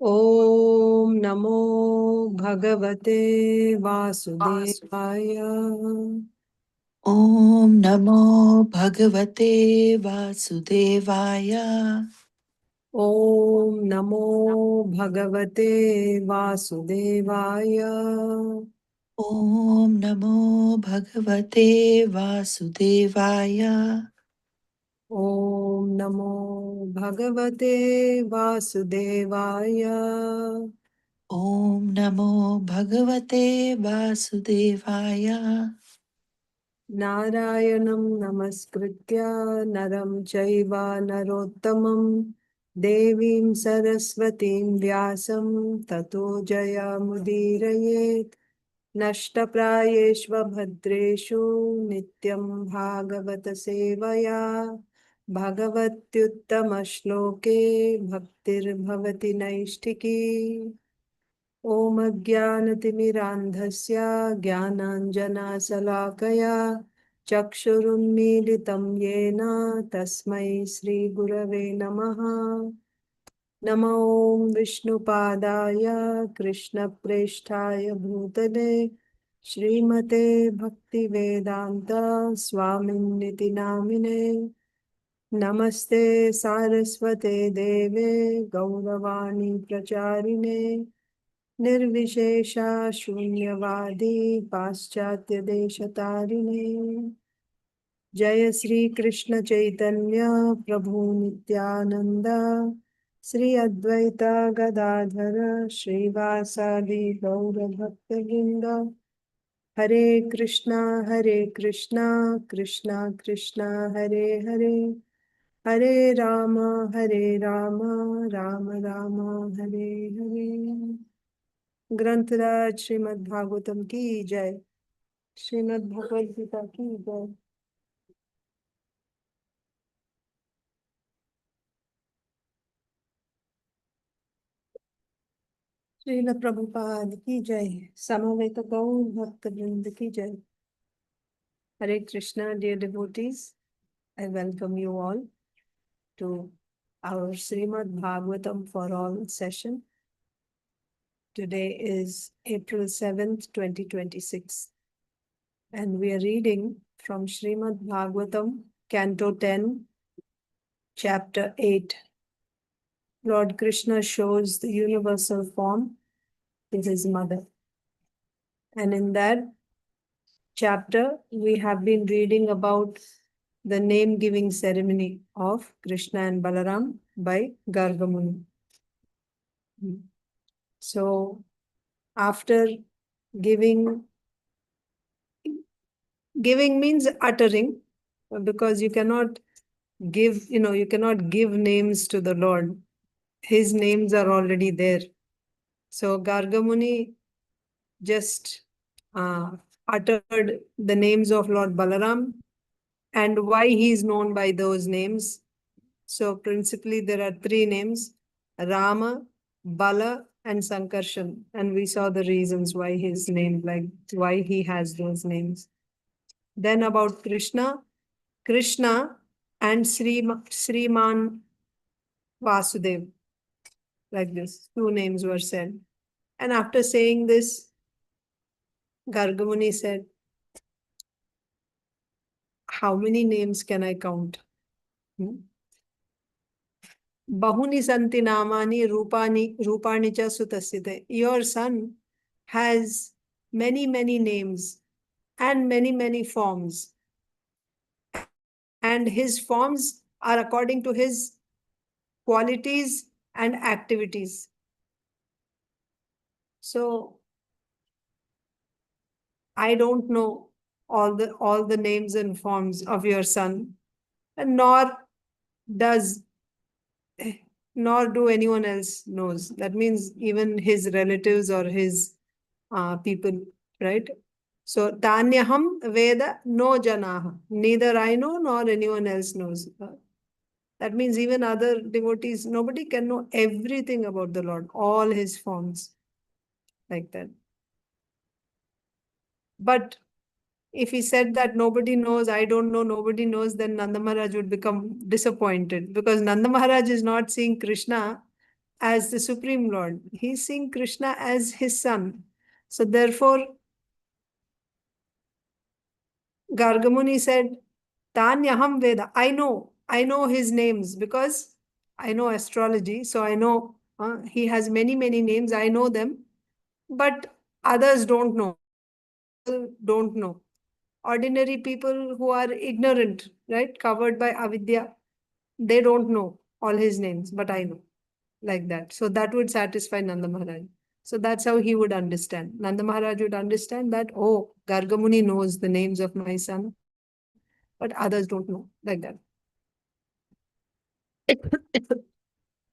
ॐ नमो भगवते वासुदेवाय। ॐ नमो भगवते वासुदेवाय। ॐ नमो भगवते वासुदेवाय। ॐ नमो भगवते वासुदेवाय। ॐ नमो भगवते वासुदेवाय। ॐ नमो भगवते वासुदेवाय। नारायणं नमस्कृत्य नरं चैव नरोत्तमं देवीं सरस्वतीं व्यासं ततो जयमुदीरयेत्। नष्टप्रायेष्वभद्रेषु नित्यं भागवत सेवया भगवत्युत्तमश्लोके भक्तिर्भवति नैष्ठिकी। ॐ अज्ञानतिमिरान्धस्य ज्ञानाञ्जनशलाकया चक्षुरुन्मीलितं येन तस्मै श्रीगुरवे नमः। नमो ॐ विष्णुपादाय कृष्णप्रेष्ठाय भूतले श्रीमते भक्तिवेदान्त स्वामिन्निति नामिने। नमस्ते सारस्वते देवे गौरवाणी प्रचारिणे निर्विशेषा शून्यवादी पाश्चात्यदेशतारिणे। जय श्री कृष्ण चैतन्य प्रभु नित्यानंद श्री अद्वैत गदाधर श्रीवासादि गौर भक्तवृंद। हरे कृष्णा कृष्णा कृष्णा हरे हरे, हरे राम राम राम हरे हरे। ग्रंथराज श्रीमद् भागवतम की जय, श्रीमद् भगवद गीता की जय। श्रील प्रभुपाद की जय, समवेत गौर भक्त वृंद की जय। हरे Krishna, dear devotees, I welcome you all to our Srimad Bhagavatam for All session. Today is April 7th, 2026, and we are reading from Srimad Bhagavatam, Canto 10, Chapter 8. Lord Krishna shows the universal form to his mother. And in that chapter, we have been reading about the name-giving ceremony of Krishna and Balaram by Garga Muni. So, after giving means uttering, because you cannot give, you cannot give names to the Lord. His names are already there. So, Garga Muni just uttered the names of Lord Balaram and why he is known by those names. So principally there are three names: Rama, Bala, and Sankarshan. And we saw the reasons why his name, like why he has those names. Then about Krishna, Krishna and Sriman Vasudev, like this, two names were said. And after saying this, Garga Muni said, how many names can I count? Bahuni santi namani rupani cha sutasite. Your son has many names and many forms. And his forms are according to his qualities and activities. So I don't know all the names and forms of your son, and nor do anyone else knows. That means even his relatives or his people, right? So Tanyaham Veda no Janaha. Neither I know nor anyone else knows. That means even other devotees, nobody can know everything about the Lord, all his forms, like that. But if he said that nobody knows, I don't know, nobody knows, then Nanda Mahārāja would become disappointed, because Nanda Mahārāja is not seeing Krishna as the Supreme Lord. He's seeing Krishna as his son. So therefore, Gargamuni said, Tanyaham Veda. I know his names because I know astrology. So I know he has many, many names. I know them. But others don't know. Don't know. Ordinary people who are ignorant, right? Covered by avidya, they don't know all his names, but I know. Like that. So that would satisfy Nanda Mahārāja. So that's how he would understand. Nanda Mahārāja would understand that, oh, Gargamuni knows the names of my son, but others don't know. Like that.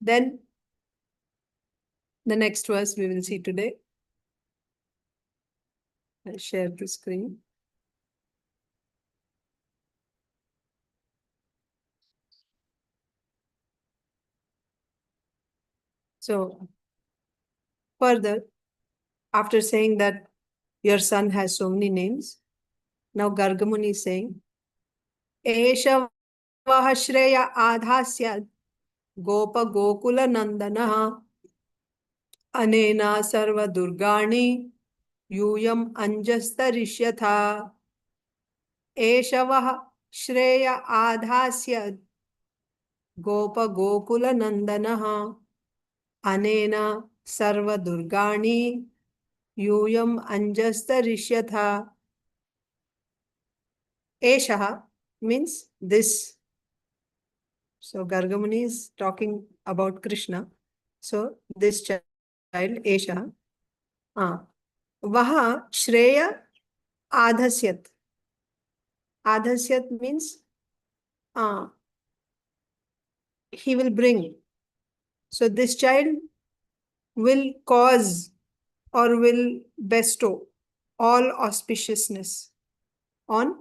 Then the next verse we will see today. I'll share the screen. So further, after saying that your son has so many names, now Gargamuni is saying, Esha vaha śreya ādhāsyad gopa-gokula-nandanaḥ anena sarva-durgāṇi yūyam añjas tariṣyatha esha vaha śreya ādhāsyad gopa-gokula-nandanaḥ anena sarva-durgāṇi yūyam añjas tariṣyatha. Esha means this. So Gargamuni is talking about Krishna. So this child, Esha, vaha śreya ādhāsyad. Ādhāsyad means he will bring. So this child will cause or will bestow all auspiciousness on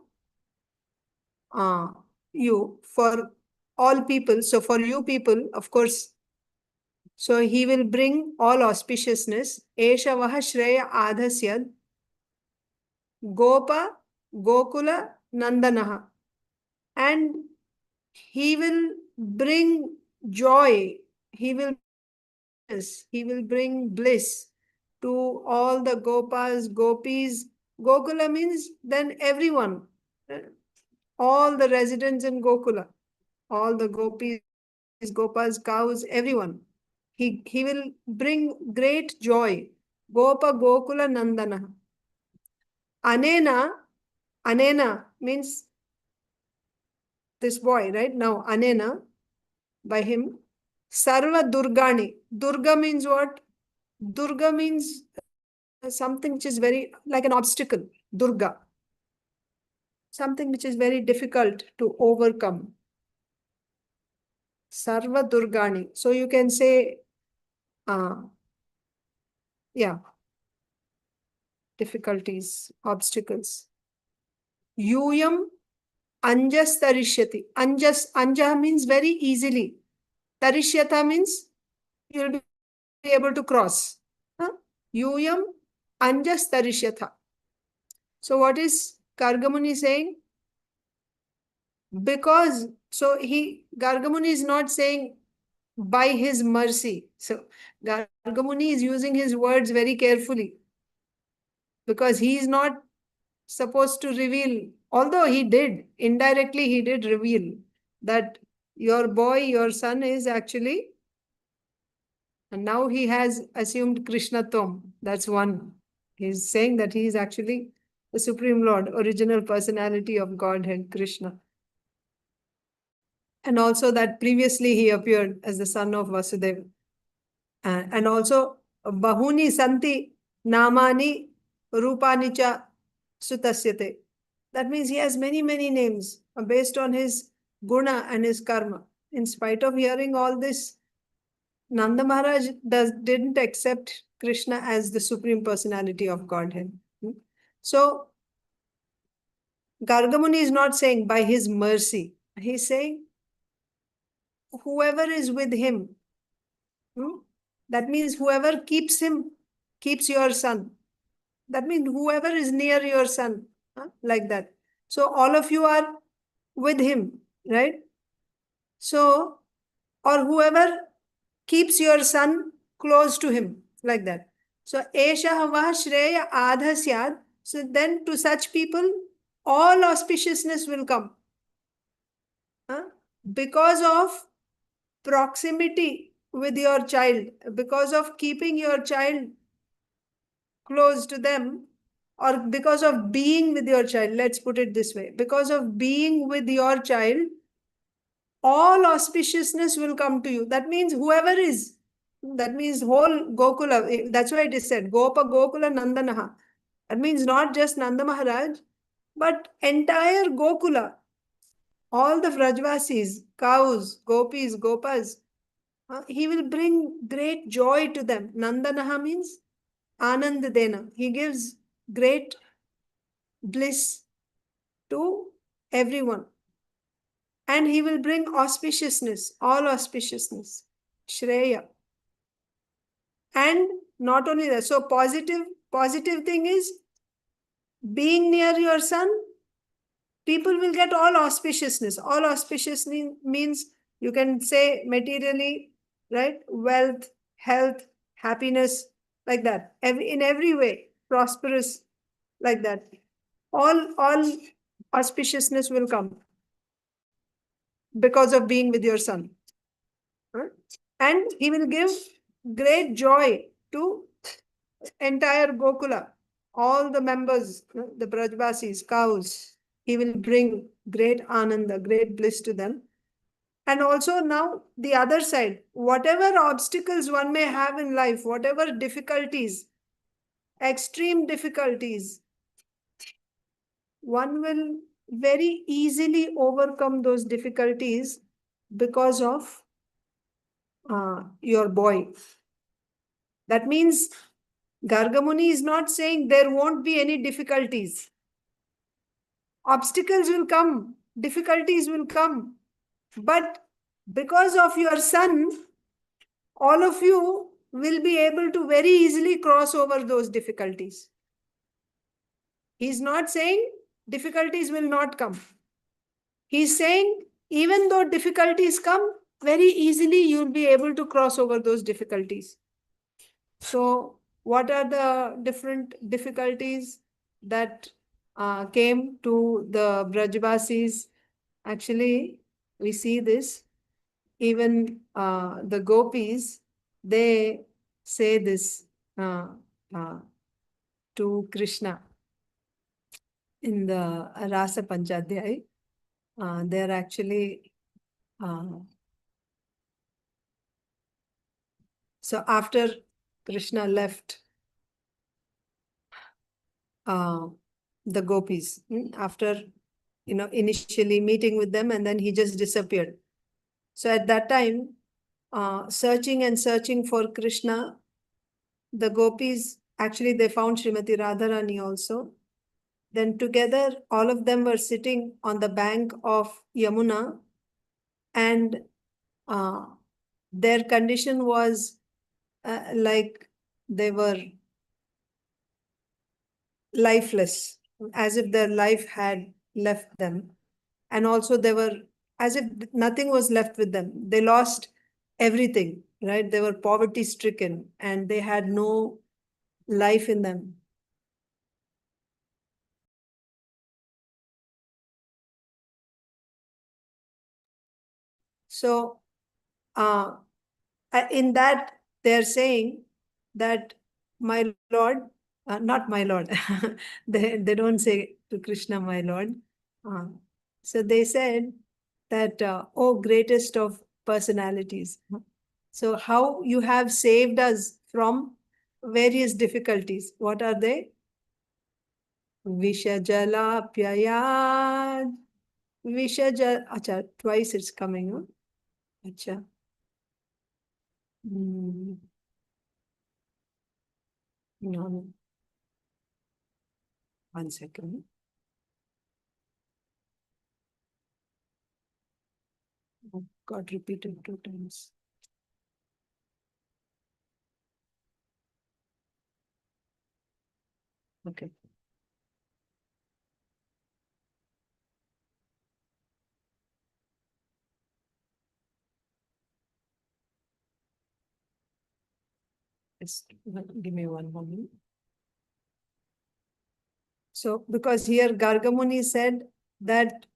you for all people. So for you people, of course, so he will bring all auspiciousness. Esha vaha śreya ādhāsyad gopa-gokula-nandanaḥ. And he will bring joy. He will bring bliss to all the gopas, gopis. Gokula means then everyone, all the residents in Gokula, all the gopis, gopas, cows, everyone. He will bring great joy. Gopa-gokula-nandanaḥ. Anena means this boy, right? Now, anena, by him, sarva-durgāṇi. Durga means what? Durga means something which is very, like an obstacle. Durga. Something which is very difficult to overcome. Sarva-durgāṇi. So you can say, difficulties, obstacles. Yūyam añjas tariṣyati. Anja means very easily. Tariṣyatha means you'll be able to cross. Yūyam añjas tariṣyatha. So what is Gargamuni saying? Because, so Gargamuni is not saying by his mercy. So Gargamuni is using his words very carefully. Because he is not supposed to reveal, although he did, indirectly he did reveal that your boy, your son is actually, and now he has assumed Krishnatam. That's one. He's saying that he is actually the Supreme Lord, original personality of Godhead, Krishna. And also that previously he appeared as the son of Vasudeva. And also, Bahuni Santi Namani Rupani cha Sutasyate. That means he has many, many names based on his guna and his karma. In spite of hearing all this, Nanda Mahārāja didn't accept Krishna as the Supreme Personality of Godhead. So, Gargamuni is not saying by his mercy. He's saying whoever is with him. That means whoever keeps him, keeps your son. That means whoever is near your son, like that. So all of you are with him, right? So, or whoever keeps your son close to him, like that. So, esha vah śreya ādhāsyad. So then to such people, all auspiciousness will come. Because of proximity with your child, because of keeping your child close to them, or because of being with your child, let's put it this way, because of being with your child, all auspiciousness will come to you. That means whoever is, that means whole Gokula, that's why it is said, gopa-gokula-nandanaḥ. That means not just Nanda Mahārāja, but entire Gokula, all the Vrajvasis, cows, gopis, gopas, he will bring great joy to them. Nandanaḥ means ananda. He gives great bliss to everyone. And he will bring auspiciousness, all auspiciousness, śreya. And not only that, so positive thing is being near your son, people will get all auspiciousness. All auspiciousness means you can say materially, right? Wealth, health, happiness, like that. In every way, prosperous, like that. All auspiciousness will come because of being with your son. And he will give great joy to entire Gokula, all the members, the Brajvasis, cows. He will bring great ananda, great bliss to them. And also now the other side, whatever obstacles one may have in life, whatever difficulties, extreme difficulties, one will very easily overcome those difficulties because of your boy. That means Gargamuni is not saying there won't be any difficulties. Obstacles will come, difficulties will come. But because of your son, all of you will be able to very easily cross over those difficulties. He's not saying difficulties will not come. He's saying even though difficulties come, very easily you'll be able to cross over those difficulties. So what are the different difficulties that came to the Brajvasis? Actually, we see this. Even the gopis, they say this to Krishna in the Rasa Panchadhyay. They're actually so after Krishna left the gopis, after initially meeting with them, and then he just disappeared. So at that time, searching and searching for Krishna, the gopis, actually they found Srimati Radharani also. Then together, all of them were sitting on the bank of Yamuna, and their condition was like they were lifeless, as if their life had left them. And also they were as if nothing was left with them. They lost everything, right? They were poverty stricken and they had no life in them. So in that, they're saying that my Lord, not my Lord, they don't say to Krishna, my Lord. So they said that, oh, greatest of personalities. So how you have saved us from various difficulties. What are they? Vishajala pyayad. Vishajala, acha, twice it's coming. Huh? Acha. No. 1 second. Oh, got repeated 2 times. Okay. Just give me one moment. So, because here Gargamuni said that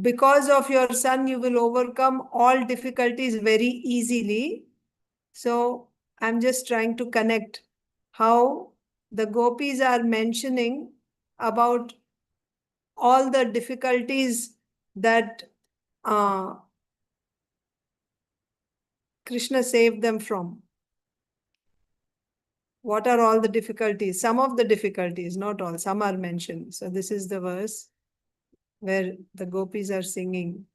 because of your son, you will overcome all difficulties very easily. So, I'm just trying to connect how the gopis are mentioning about all the difficulties that Krishna saved them from. What are all the difficulties? Some of the difficulties, not all, some are mentioned. So this is the verse where the gopis are singing.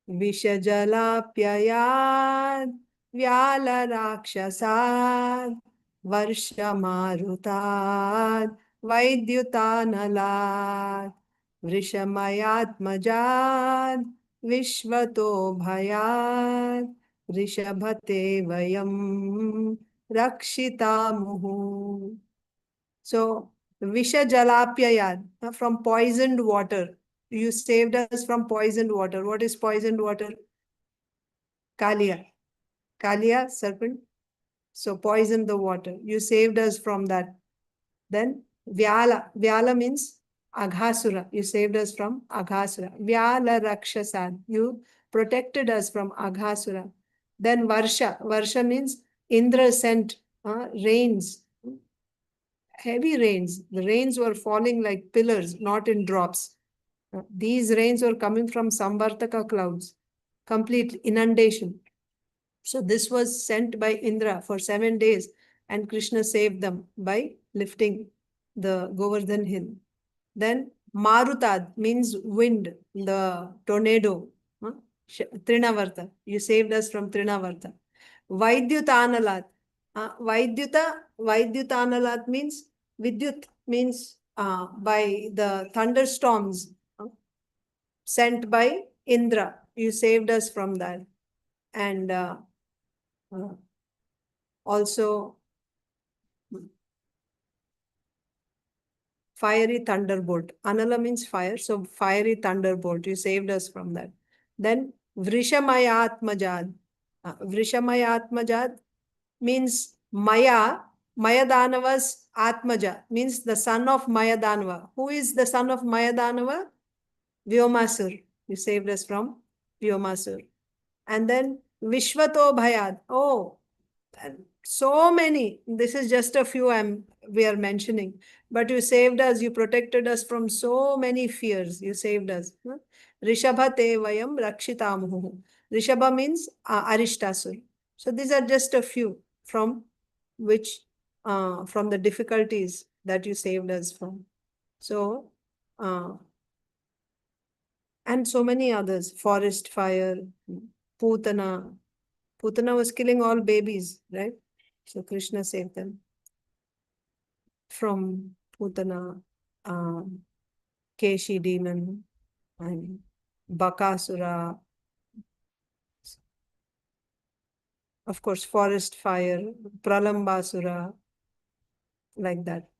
Vishajalapyayad vyala rakṣyasād varsha-marutad vaidyutānalād vrishamayatmajad vishvato bhayad rishabhate vayam rakṣyamāṇā. So, vishajalapyayad, from poisoned water. You saved us from poisoned water. What is poisoned water? Kaliya. Kaliya, serpent. So, poison the water. You saved us from that. Then, vyala. Vyala means aghasura. You saved us from aghasura. Vyala rakṣyasād. You protected us from aghasura. Then, varsha. Varsha means Indra sent rains. Heavy rains. The rains were falling like pillars, not in drops. These rains were coming from Samvartaka clouds, complete inundation. So this was sent by Indra for 7 days, and Krishna saved them by lifting the Govardhan hill. Then Marutad means wind, the tornado, Trinavarta. You saved us from Trinavarta. Vaidyutānalat. Vaidyutānalat means Vidyut means by the thunderstorms sent by Indra. You saved us from that. And also fiery thunderbolt. Anala means fire. So fiery thunderbolt. You saved us from that. Then Vrishamayatmajad. Vrishamayatmajad means Maya. Mayadanava's Atmaja means the son of Mayadanava. Who is the son of Mayadanava? Vyomasur. You saved us from Vyomasur. And then Vishvato Bhayad. Oh, so many. This is just a few we are mentioning. But you saved us. You protected us from so many fears. You saved us. Rishabhate vayam rakṣyamāṇā. Rishabha means Arishtasur. So these are just a few from which from the difficulties that you saved us from. So and so many others. Forest fire, Putana. Putana was killing all babies, right? So Krishna saved them from Putana, Keshi demon, and Bakasura. Of course, forest fire, Pralambasura, like that.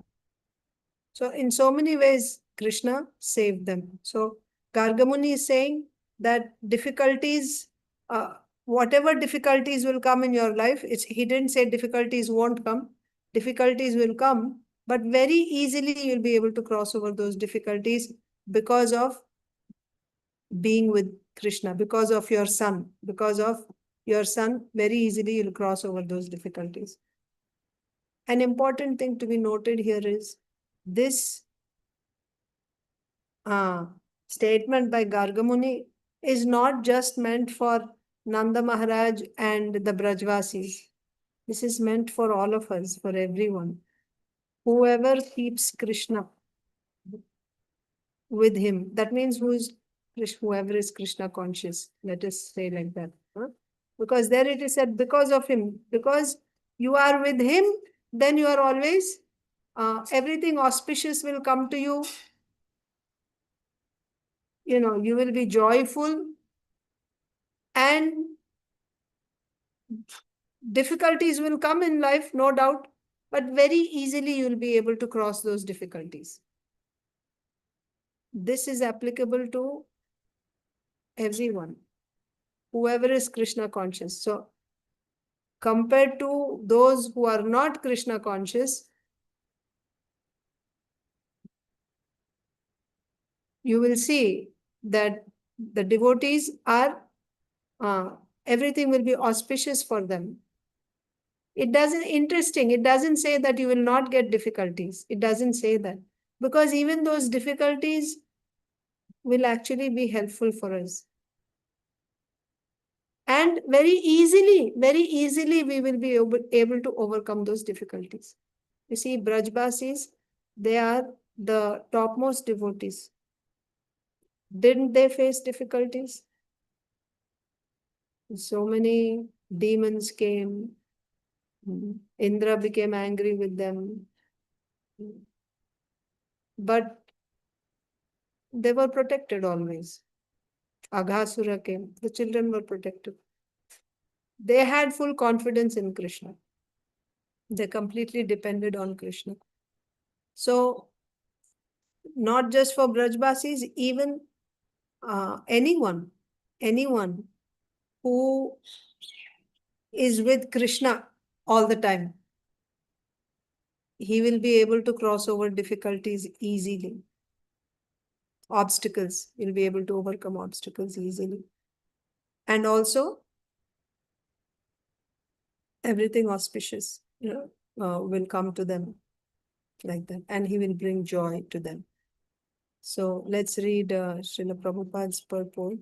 So in so many ways, Krishna saved them. So Gargamuni is saying that difficulties, whatever difficulties will come in your life, he didn't say difficulties won't come. Difficulties will come, but very easily you'll be able to cross over those difficulties because of being with Krishna, because of your son. Because of your son, very easily you'll cross over those difficulties. An important thing to be noted here is this statement by Gargamuni is not just meant for Nanda Mahārāja and the Brajvasis. This is meant for all of us, for everyone. Whoever keeps Krishna with him, that means whoever is Krishna conscious, let us say like that. Because there it is said, because of him, because you are with him, then you are always, everything auspicious will come to you. You know, you will be joyful, and difficulties will come in life, no doubt, but very easily you will be able to cross those difficulties. This is applicable to everyone, whoever is Krishna conscious. So compared to those who are not Krishna conscious, you will see that the devotees are, everything will be auspicious for them. It doesn't, interesting, it doesn't say that you will not get difficulties. It doesn't say that. Because even those difficulties will actually be helpful for us. And very easily we will be able to overcome those difficulties. You see, Brajbasis, they are the topmost devotees. Didn't they face difficulties? So many demons came. Indra became angry with them. But they were protected always. Aghasura came. The children were protected. They had full confidence in Krishna. They completely depended on Krishna. So, not just for Brajbasis, even anyone who is with Krishna all the time, he will be able to cross over difficulties easily. Obstacles, he'll be able to overcome obstacles easily. And also, everything auspicious, will come to them like that, and he will bring joy to them. So let's read Srila Prabhupada's purport.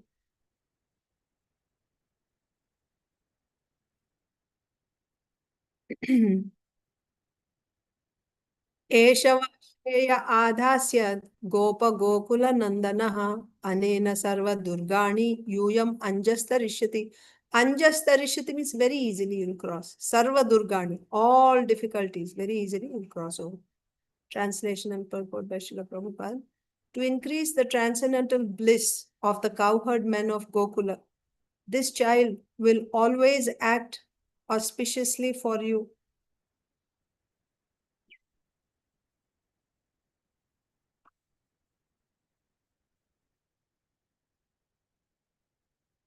Eshava śreya ādhāsyad gopa-gokula-nandanaḥ anena sarva-durgāṇi yūyam añjas tariṣyati. Anjas tariṣyati means very easily you'll cross. Sarva-durgāṇi, all difficulties, very easily you'll cross over. Translation and purport by Srila Prabhupada. To increase the transcendental bliss of the cowherd men of Gokula, this child will always act auspiciously for you.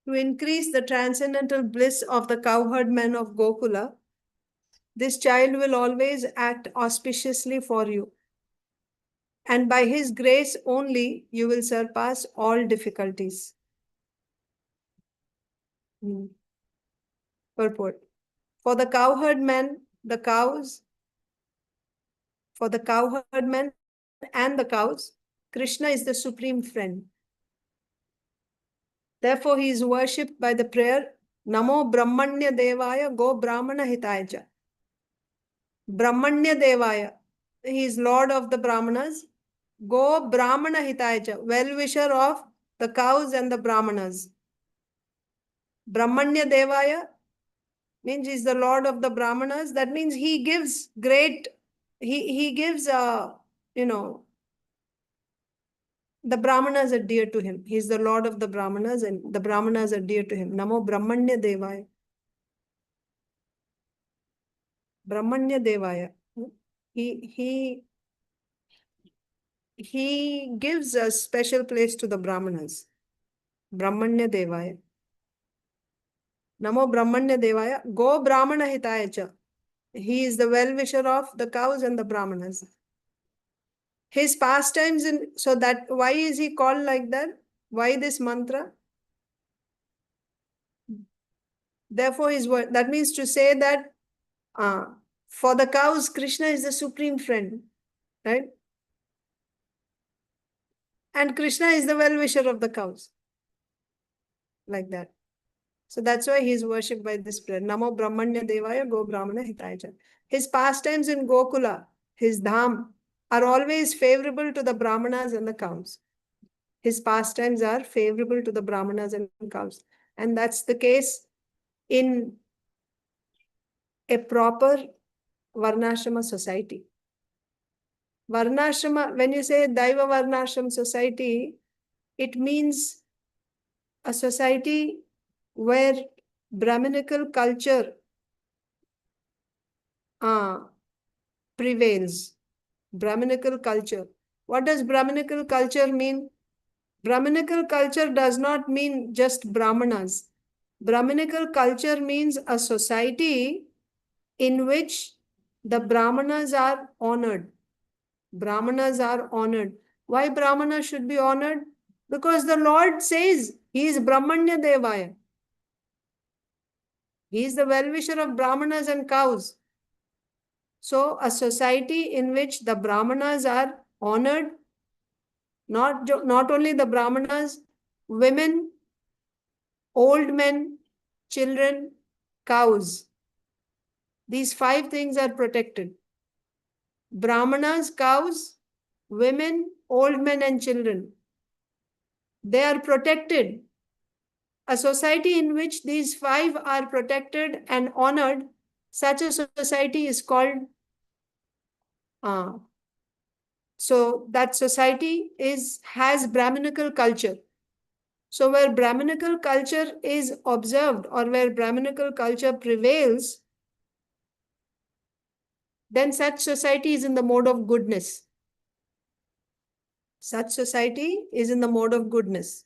To increase the transcendental bliss of the cowherd men of Gokula, this child will always act auspiciously for you. And by his grace only, you will surpass all difficulties. Purport. For the cowherd men, the cows, for the cowherd men and the cows, Krishna is the supreme friend. Therefore, he is worshipped by the prayer, Namo Brahmanya Devaya Go Brahmana Hitaya. Brahmanya Devaya, he is Lord of the Brahmanas. Go Brahmana Hitaya, well-wisher of the cows and the Brahmanas. Brahmanya Devaya means he is the Lord of the Brahmanas. That means he gives great, he gives, the Brahmanas are dear to him. He is the Lord of the Brahmanas and the Brahmanas are dear to him. Namo Brahmanya Devaya. Brahmanya Devaya. He gives a special place to the Brahmanas. Brahmanya Devaya. Namo Brahmanya Devaya. Go Brahmana Hitaya. He is the well-wisher of the cows and the Brahmanas. His pastimes so that, why is he called like that? Why this mantra? Therefore, his word, that means to say that for the cows, Krishna is the supreme friend, right? And Krishna is the well-wisher of the cows, like that. So that's why he is worshipped by this prayer. Namo Brahmanya Devaya Go Brahmana Hitaya. His pastimes in Gokula, his dham, are always favorable to the Brahmanas and the cows. His pastimes are favorable to the Brahmanas and cows. And that's the case in a proper Varnashrama society. Varnashrama, when you say Daiva Varnashram society, it means a society where Brahminical culture prevails. Brahminical culture. What does Brahminical culture mean? Brahminical culture does not mean just Brahmanas. Brahminical culture means a society in which the Brahmanas are honored. Brahmanas are honored. Why Brahmanas should be honored? Because the Lord says he is Brahmanya Devaya. He is the well-wisher of Brahmanas and cows. So a society in which the Brahmanas are honored, not only the Brahmanas, women, old men, children, cows. These 5 things are protected. Brahmanas, cows, women, old men and children. They are protected. A society in which these 5 are protected and honored, such a society is called so that society has Brahminical culture. So where Brahminical culture is observed or where Brahminical culture prevails, then such society is in the mode of goodness. Such society is in the mode of goodness.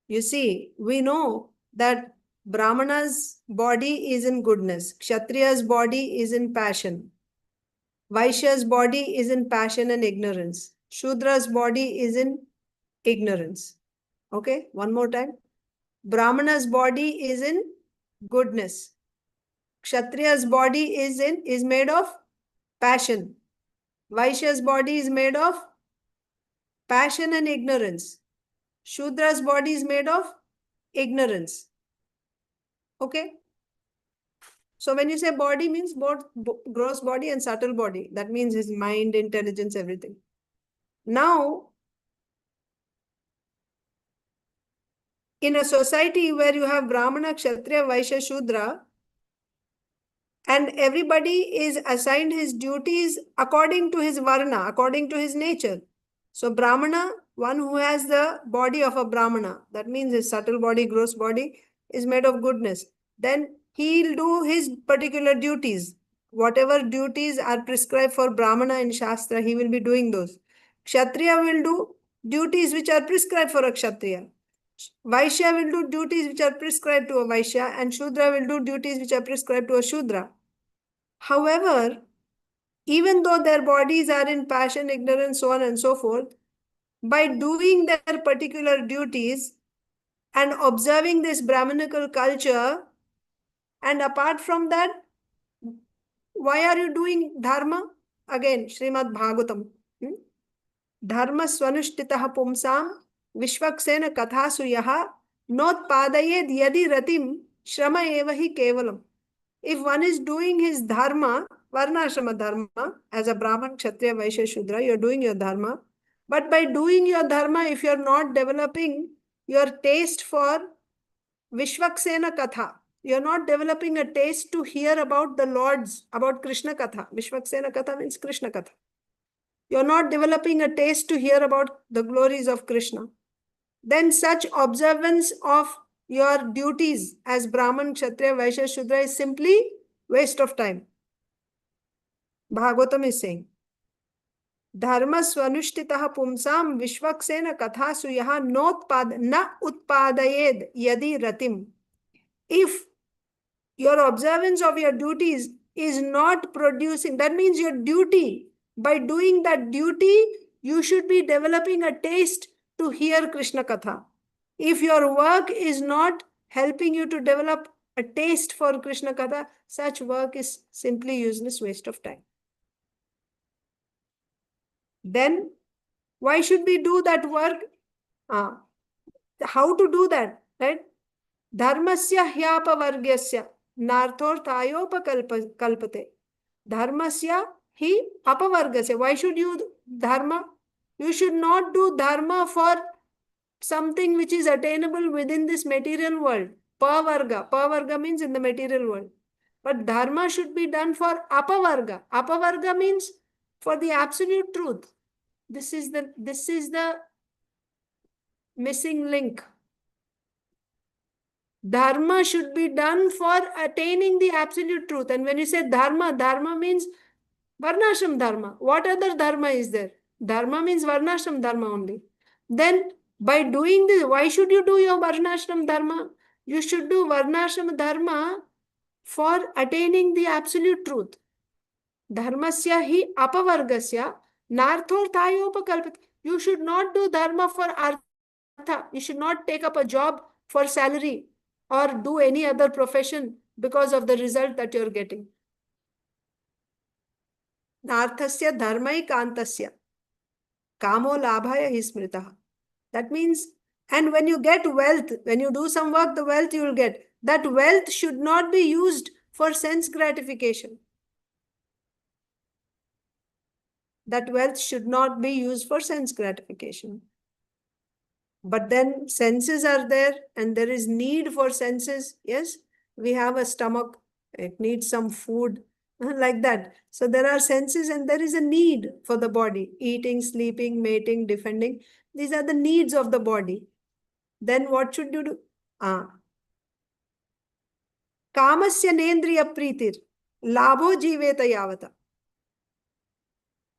You see, we know that Brahmana's body is in goodness. Kshatriya's body is in passion. Vaishya's body is in passion and ignorance. Shudra's body is in ignorance. Okay, one more time. Brahmana's body is in goodness. Kshatriya's body is made of passion. Vaishya's body is made of passion and ignorance. Shudra's body is made of ignorance. Okay. So when you say body, means both gross body and subtle body. That means his mind, intelligence, everything. Now, in a society where you have Brahmana, Kshatriya, Vaishya, Shudra, and everybody is assigned his duties according to his varna, according to his nature. So Brahmana, one who has the body of a Brahmana, that means his subtle body, gross body is made of goodness. Then he'll do his particular duties. Whatever duties are prescribed for Brahmana in Shastra, he will be doing those. Kshatriya will do duties which are prescribed for a Kshatriya. Vaishya will do duties which are prescribed to a Vaishya, and Shudra will do duties which are prescribed to a Shudra. However, even though their bodies are in passion, ignorance, so on and so forth, by doing their particular duties and observing this Brahminical culture, and apart from that, why are you doing dharma? Again, Srimad Bhagavatam. Dharma swanushtitaḥ pumsam vishvaksena kathasu yaha notpadayed yadi ratim shrama evahi kevalam. If one is doing his dharma, varnashrama dharma, as a Brahman, Kshatriya, Vaishya, Shudra, you're doing your dharma. But by doing your dharma, if you're not developing your taste for Vishvaksena Katha, you're not developing a taste to hear about the Lord's, about Krishna Katha. Vishvaksena Katha means Krishna Katha. You're not developing a taste to hear about the glories of Krishna. Then such observance of your duties as Brahman, Kshatriya, Vaishya, Shudra is simply waste of time. Bhagavatam is saying, Dharma swanushtitaḥ pumsam vishvaksena kathasu yaha na utpadayed yadi ratim. If your observance of your duties is not producing, that means your duty, by doing that duty, you should be developing a taste to hear Krishna Katha. If your work is not helping you to develop a taste for Krishna Katha, such work is simply useless, waste of time. Then, why should we do that work? How to do that, right? Dharmasya hyapavargyasya narthorthayopakalpate. Dharmasya hi apavargasya. Why should you do dharma? You should not do dharma for something which is attainable within this material world. Pavarga. Pavarga means in the material world. But dharma should be done for apavarga. Apavarga means for the absolute truth. This is the missing link. Dharma should be done for attaining the absolute truth. And when you say dharma, dharma means varnashram dharma. What other dharma is there? Dharma means varnashram dharma only. Then by doing this, why should you do your varnashram dharma? You should do varnashrama dharma for attaining the absolute truth. Dharmasya hi apavargasya narthorthayopakalpit. You should not do dharma for artha. You should not take up a job for salary or do any other profession because of the result that you're getting. Narthasya dharmai kantasya kamo labhaya hismritaha. That means, and when you get wealth, when you do some work, the wealth you will get. That wealth should not be used for sense gratification. That wealth should not be used for sense gratification. But then senses are there and there is need for senses. Yes, we have a stomach, it needs some food, like that. So there are senses and there is a need for the body. Eating, sleeping, mating, defending. These are the needs of the body. Then what should you do? Kamasya nendriya pritir labho jiveta yavata.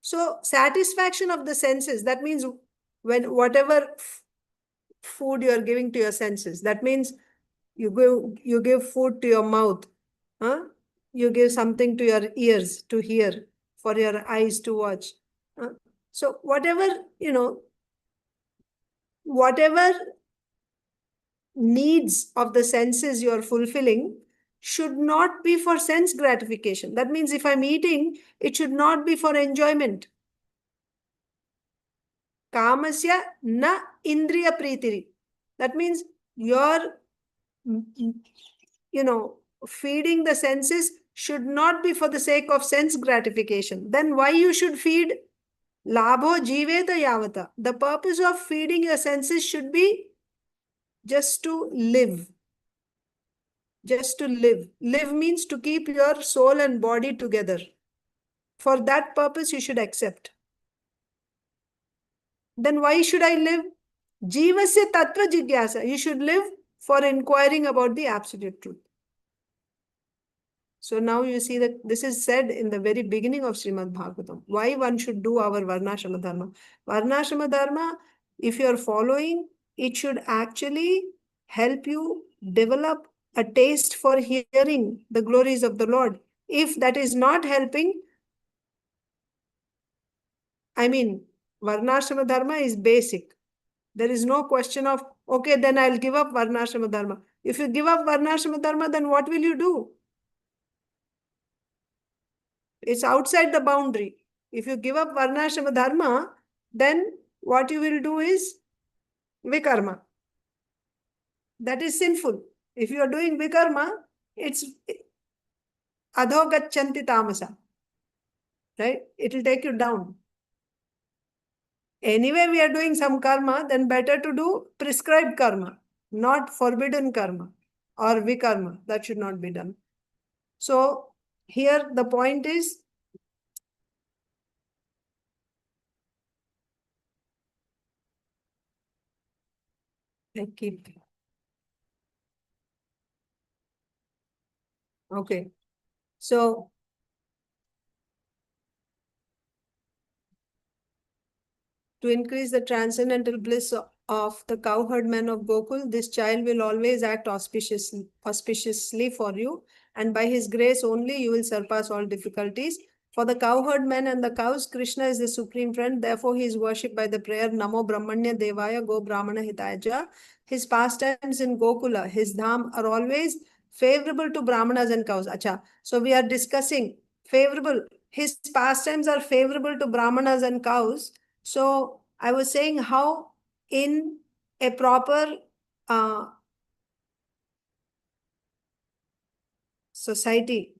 So satisfaction of the senses, that means when whatever food you are giving to your senses, that means you give food to your mouth, you give something to your ears to hear, for your eyes to watch. So whatever, whatever needs of the senses you are fulfilling should not be for sense gratification. That means if I'm eating, it should not be for enjoyment. Kamasya na indriya pritiri. That means you're, feeding the senses should not be for the sake of sense gratification. Then why you should feed? Labho jiveta yavata. The purpose of feeding your senses should be just to live. Just to live. Live means to keep your soul and body together. For that purpose, you should accept. Then why should I live? Jivasya tattva jigyasa. You should live for inquiring about the absolute truth. So now you see that this is said in the very beginning of Srimad Bhagavatam. Why one should do our varnashrama dharma. Varnashrama dharma, if you are following, it should actually help you develop a taste for hearing the glories of the Lord. If that is not helping, varnashrama dharma is basic. There is no question of, okay, then I'll give up varnashrama dharma. If you give up varnashrama dharma, then what will you do? It's outside the boundary. If you give up varnashrama dharma, then what you will do is vikarma. That is sinful. If you are doing vikarma, it's adhogachanti tamasa. Right? It will take you down. Anyway, we are doing some karma, then better to do prescribed karma, not forbidden karma or vikarma. That should not be done. So here the point is, okay. So to increase the transcendental bliss of the cowherd men of Gokul, this child will always act auspiciously for you, and by his grace only you will surpass all difficulties. For the cowherd men and the cows, Krishna is the supreme friend. Therefore, he is worshipped by the prayer Namo Brahmanya Devaya Go Brahmana Hitaja. His pastimes in Gokula, his dham, are always favorable to Brahmanas and cows. Acha. So we are discussing favorable. His pastimes are favorable to Brahmanas and cows. So I was saying how in a proper society,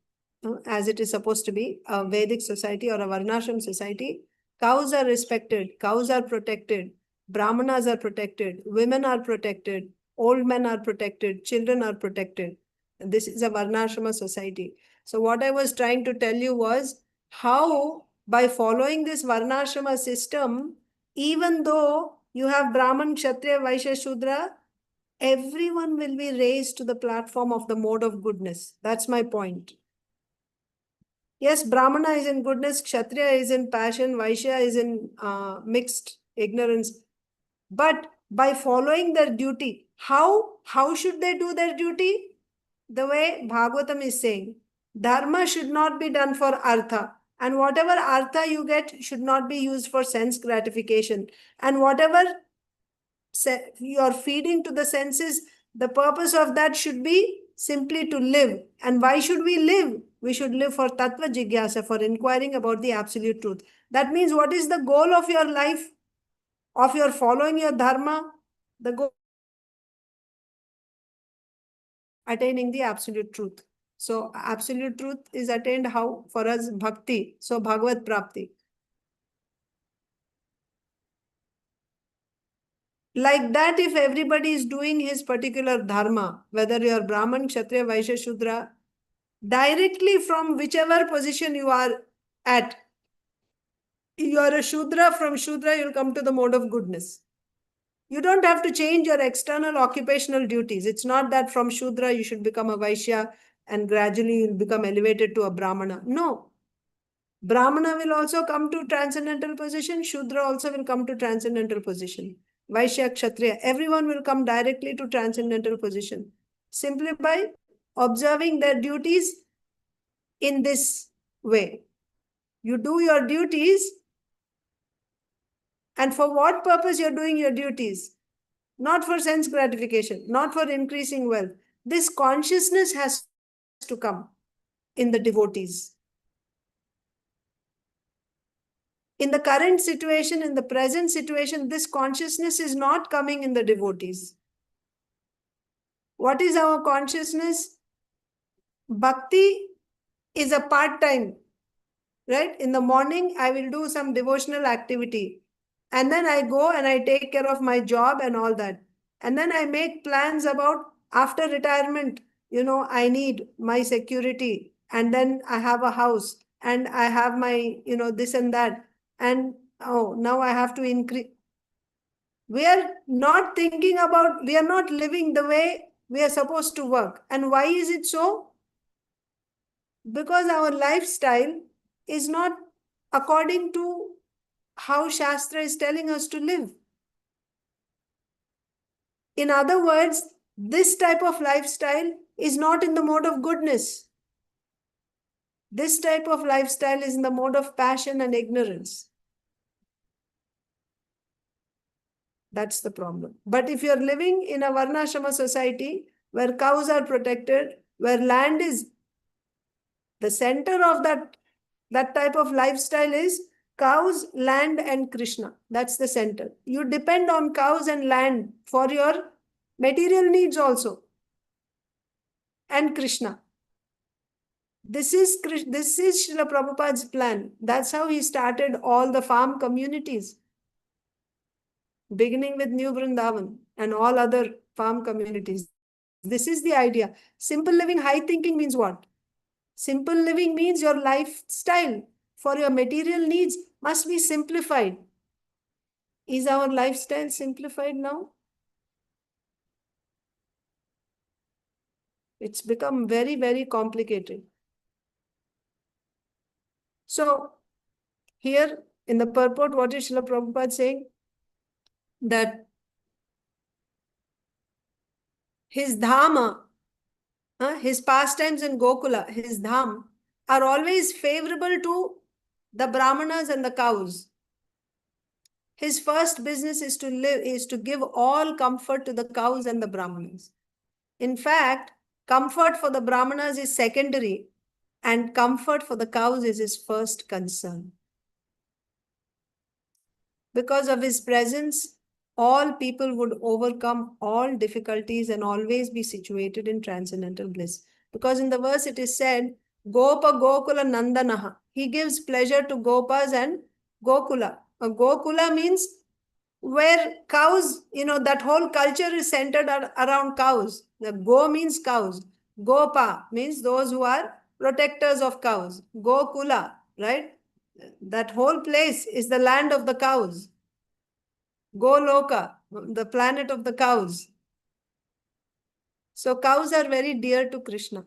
as it is supposed to be, a Vedic society or a Varnashram society, cows are respected, cows are protected, Brahmanas are protected, women are protected, old men are protected, children are protected. And this is a Varnashrama society. So what I was trying to tell you was how by following this Varnashrama system, even though you have Brahman, Kshatriya, Vaishya, Shudra, everyone will be raised to the platform of the mode of goodness. That's my point. Yes, Brahmana is in goodness, Kshatriya is in passion, Vaishya is in mixed ignorance. But by following their duty. How should they do their duty? The way Bhagavatam is saying, dharma should not be done for artha. And whatever artha you get should not be used for sense gratification. And whatever you are feeding to the senses, the purpose of that should be simply to live. And why should we live? We should live for tattva jigyasa, for inquiring about the absolute truth. That means, what is the goal of your life, of your following your dharma? The goal, attaining the absolute truth. So absolute truth is attained how? For us, bhakti. So Bhagavad Prapti. Like that, if everybody is doing his particular dharma, whether you are Brahman, Kshatriya, Vaishya, Shudra, directly from whichever position you are at, you are a Shudra, from Shudra you'll come to the mode of goodness. You don't have to change your external occupational duties. It's not that from Shudra you should become a Vaishya and gradually you'll become elevated to a Brahmana. No. Brahmana will also come to transcendental position. Shudra also will come to transcendental position. Vaishya, Kshatriya, everyone will come directly to transcendental position. Simply by observing their duties in this way. You do your duties, and for what purpose you're doing your duties? Not for sense gratification, not for increasing wealth. This consciousness has to come in the devotees. In the current situation, in the present situation, this consciousness is not coming in the devotees. What is our consciousness? Bhakti is a part-time, right? In the morning, I will do some devotional activity. And then I go and I take care of my job and all that. And then I make plans about after retirement, I need my security. And then I have a house and I have my, this and that. And now I have to increase. We are not thinking about, we are not living the way we are supposed to work. And why is it so? Because our lifestyle is not according to how Shastra is telling us to live. In other words, this type of lifestyle is not in the mode of goodness. This type of lifestyle is in the mode of passion and ignorance. That's the problem. But if you're living in a Varnashrama society where cows are protected, where land is the center of that type of lifestyle is cows, land, and Krishna. That's the center. You depend on cows and land for your material needs also. And Krishna. This is Srila Prabhupada's plan. That's how he started all the farm communities, beginning with New Vrindavan and all other farm communities. This is the idea. Simple living, high thinking means what? Simple living means your lifestyle for your material needs must be simplified. Is our lifestyle simplified now? It's become very, very complicated. So, here in the purport, what is Srila Prabhupada saying? That his dhama, his pastimes in Gokula, his dham, are always favorable to the brahmanas and the cows. His first business is to give all comfort to the cows and the brahmanas. In fact, comfort for the brahmanas is secondary, and comfort for the cows is his first concern. Because of his presence, all people would overcome all difficulties and always be situated in transcendental bliss. Because in the verse it is said, gopa-gokula-nandanaḥ. He gives pleasure to gopas and Gokula. Gokula means where cows, that whole culture is centered around cows. The go means cows. Gopa means those who are protectors of cows. Gokula, right? That whole place is the land of the cows. Goloka, the planet of the cows. So cows are very dear to Krishna.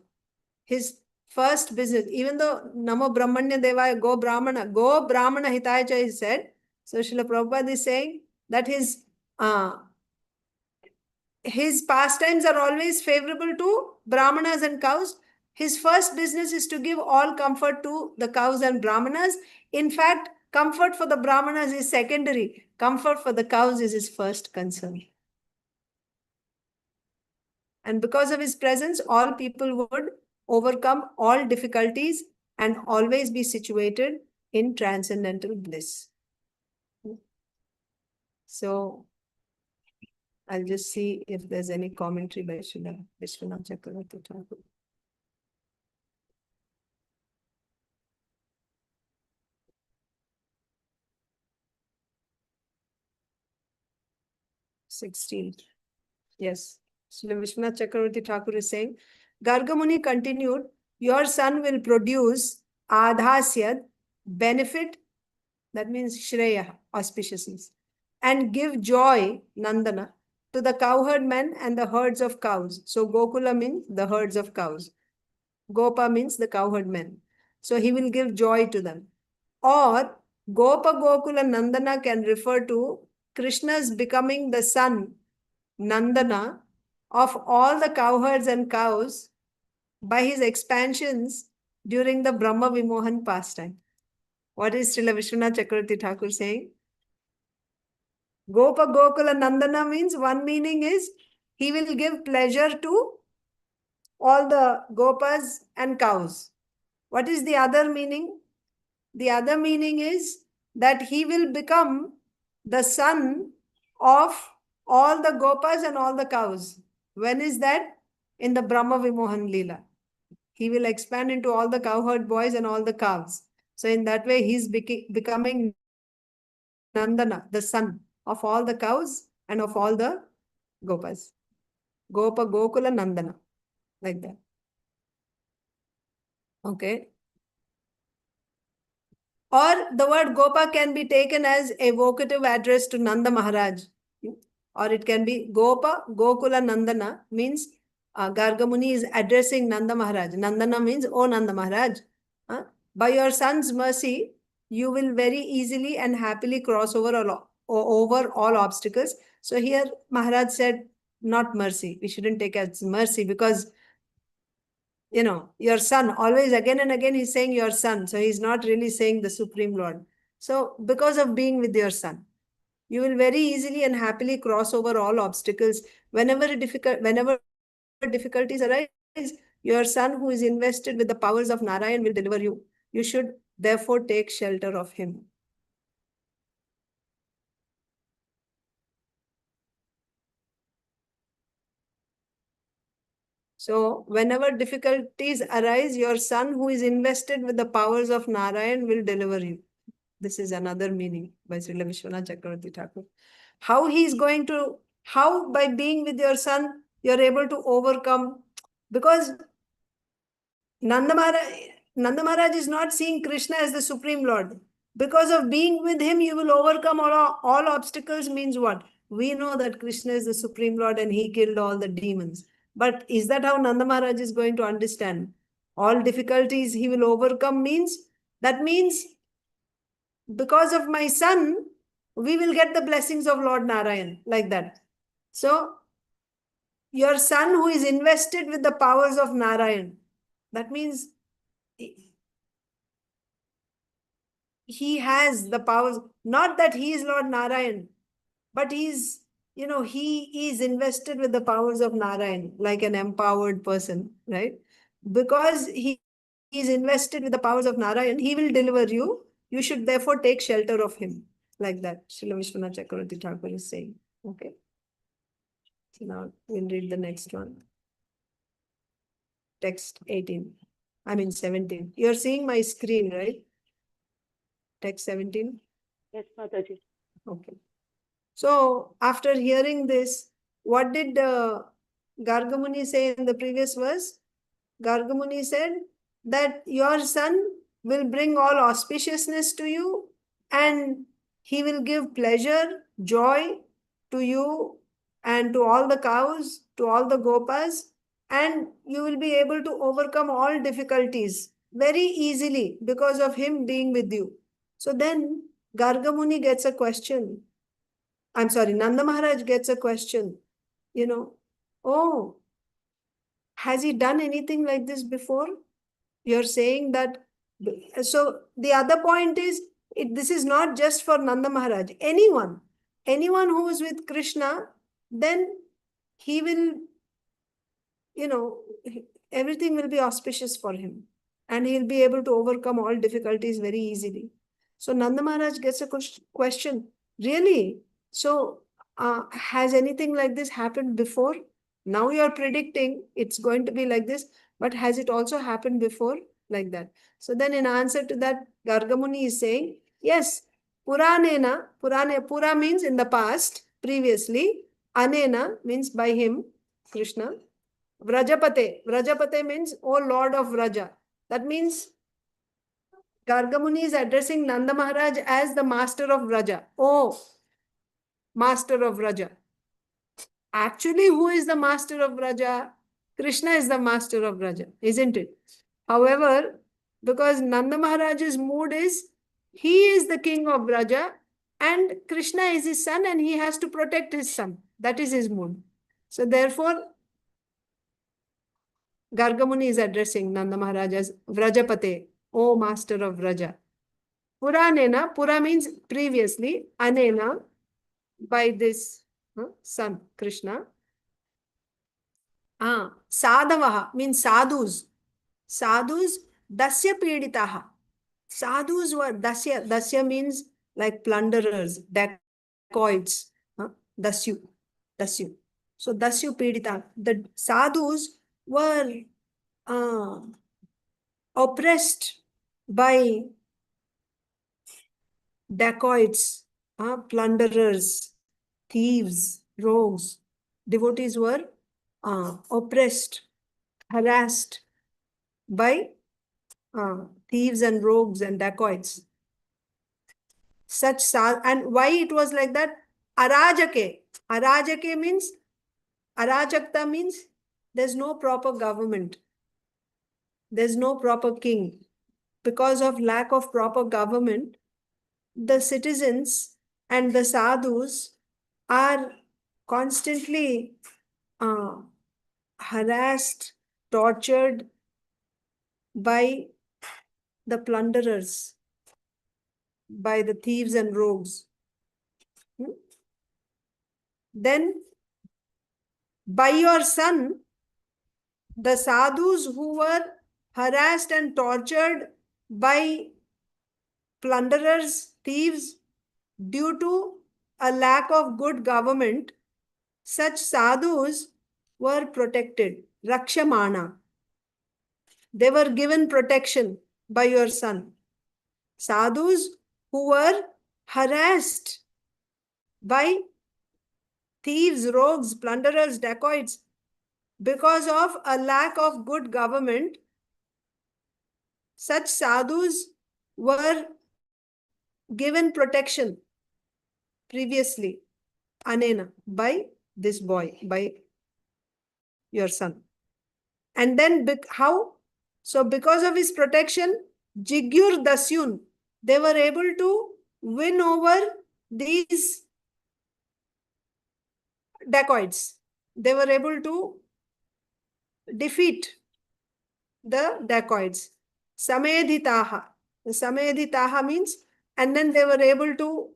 His first business, even though Namo Brahmanya Devaya Go Brahmana Hitaya is said, so Srila Prabhupada is saying that his his pastimes are always favorable to brahmanas and cows. His first business is to give all comfort to the cows and brahmanas. In fact, comfort for the brahmanas is secondary. Comfort for the cows is his first concern. And because of his presence, all people would overcome all difficulties and always be situated in transcendental bliss. So I'll just see if there's any commentary by Srila Vishwanath Chakravarti Thakur. (16) Yes. Srila Vishwanath Chakravarti Thakur is saying, Garga Muni continued, your son will produce ādhāsyad, benefit, that means śreya, auspiciousness, and give joy, nandana, to the cowherd men and the herds of cows. So Gokula means the herds of cows. Gopa means the cowherd men. So he will give joy to them. Or gopa-gokula-nandanaḥ can refer to Krishna's becoming the son, Nandana, of all the cowherds and cows by his expansions during the Brahma Vimohan pastime. What is Srila Vishwanath Chakravarti Thakur saying? Gopa-gokula-nandanaḥ means one meaning is he will give pleasure to all the gopas and cows. What is the other meaning? The other meaning is that he will become the son of all the gopas and all the cows. When is that? In the Brahma Vimohan Leela. He will expand into all the cowherd boys and all the cows. So in that way, he's becoming Nandana, the son of all the cows and of all the gopas. Gopa-gokula-nandanaḥ. Like that. Okay. Or the word Gopa can be taken as a vocative address to Nanda Mahārāja. Or it can be gopa-gokula-nandanaḥ means Garga Muni is addressing Nanda Mahārāja. Nandana means, oh Nanda Mahārāja, by your son's mercy, you will very easily and happily cross over all obstacles. So here Maharaj said, not mercy. We shouldn't take as mercy because, you know, your son, always again and again he's saying your son. So he's not really saying the Supreme Lord. So because of being with your son, you will very easily and happily cross over all obstacles. Whenever difficulties arise, your son who is invested with the powers of Narayan will deliver you. You should therefore take shelter of him. So whenever difficulties arise, your son who is invested with the powers of Narayan will deliver you. This is another meaning by Srila Vishwanath Chakravarti Thakur. How he is going to, how by being with your son, you're able to overcome, because Nanda Mahārāja is not seeing Krishna as the Supreme Lord. Because of being with him, you will overcome all obstacles means what? We know that Krishna is the Supreme Lord and he killed all the demons. But is that how Nanda Mahārāja is going to understand? All difficulties he will overcome means, that means because of my son, we will get the blessings of Lord Narayan, like that. So, your son who is invested with the powers of Narayan, that means he has the powers, not that he is Lord Narayan, but he's, you know, he is invested with the powers of Narayan, like an empowered person, right? Because he is invested with the powers of Narayan, he will deliver you. You should therefore take shelter of him. Like that, Srila Vishwanath Chakravarti Thakur is saying. Okay. So now we'll read the next one. Text 18. I mean 17. You're seeing my screen, right? Text 17? Yes, Mataji. Okay. So after hearing this, what did Garga Muni say in the previous verse? Garga Muni said that your son will bring all auspiciousness to you and he will give pleasure, joy to you and to all the cows, to all the gopas, and you will be able to overcome all difficulties very easily because of him being with you. So then Garga Muni gets a question. I'm sorry, Nanda Mahārāja gets a question. oh, has he done anything like this before? You're saying that. So the other point is, this is not just for Nanda Mahārāja. Anyone who is with Krishna, then he will, everything will be auspicious for him. And he'll be able to overcome all difficulties very easily. So Nanda Mahārāja gets a question, really? So has anything like this happened before? Now you're predicting it's going to be like this, but has it also happened before like that? So then in answer to that, Garga Muni is saying, yes, purānena, pura means in the past, previously, anena means by him, Krishna, vraja-pate means, oh Lord of Vraja. That means Garga Muni is addressing Nanda Mahārāja as the master of Vraja. Oh, master of Vraja. Actually, who is the master of Vraja? Krishna is the master of Vraja, isn't it? However, because Nanda Mahārāja's mood is, he is the king of Vraja and Krishna is his son and he has to protect his son. That is his mood. So therefore, Garga Muni is addressing Nanda Mahārāja as vraja-pate, O master of Vraja. Purānena, pura means previously, anena, by this son, Krishna. Sādhavo means sadhus. Sadhus, dasyu-pīḍitāḥ. Sadhus were dasya means like plunderers, dacoits, dasyu. So dasyu-pīḍitāḥ. The sadhus were oppressed by dacoits, plunderers, thieves, rogues. Devotees were oppressed, harassed by thieves and rogues and dacoits. And why it was like that? Arājake. Arājake means, arajakta means there's no proper government. There's no proper king. Because of lack of proper government, the citizens and the sadhus are constantly harassed, tortured by the plunderers, by the thieves and rogues. Then, by your son, the sadhus who were harassed and tortured by plunderers, thieves, due to a lack of good government, such sadhus were protected. Rakṣyamāṇā. They were given protection by your son. Sadhus who were harassed by thieves, rogues, plunderers, dacoits, because of a lack of good government, such sadhus were given protection previously, anena, by this boy, by your son. And then how? So because of his protection, jigyur, dasyūn, they were able to win over these dacoits. They were able to defeat the dacoits. Samedhitāḥ. Samedhitāḥ means, and then they were able to,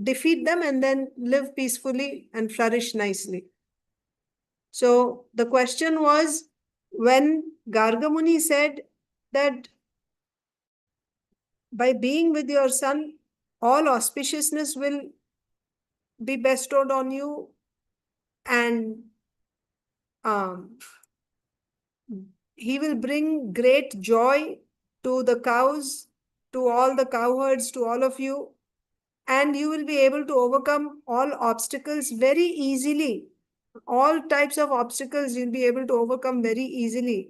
defeat them and then live peacefully and flourish nicely. So the question was, when Garga Muni said that by being with your son, all auspiciousness will be bestowed on you, and he will bring great joy to the cows, to all the cowherds, to all of you, and you will be able to overcome all obstacles very easily. All types of obstacles you'll be able to overcome very easily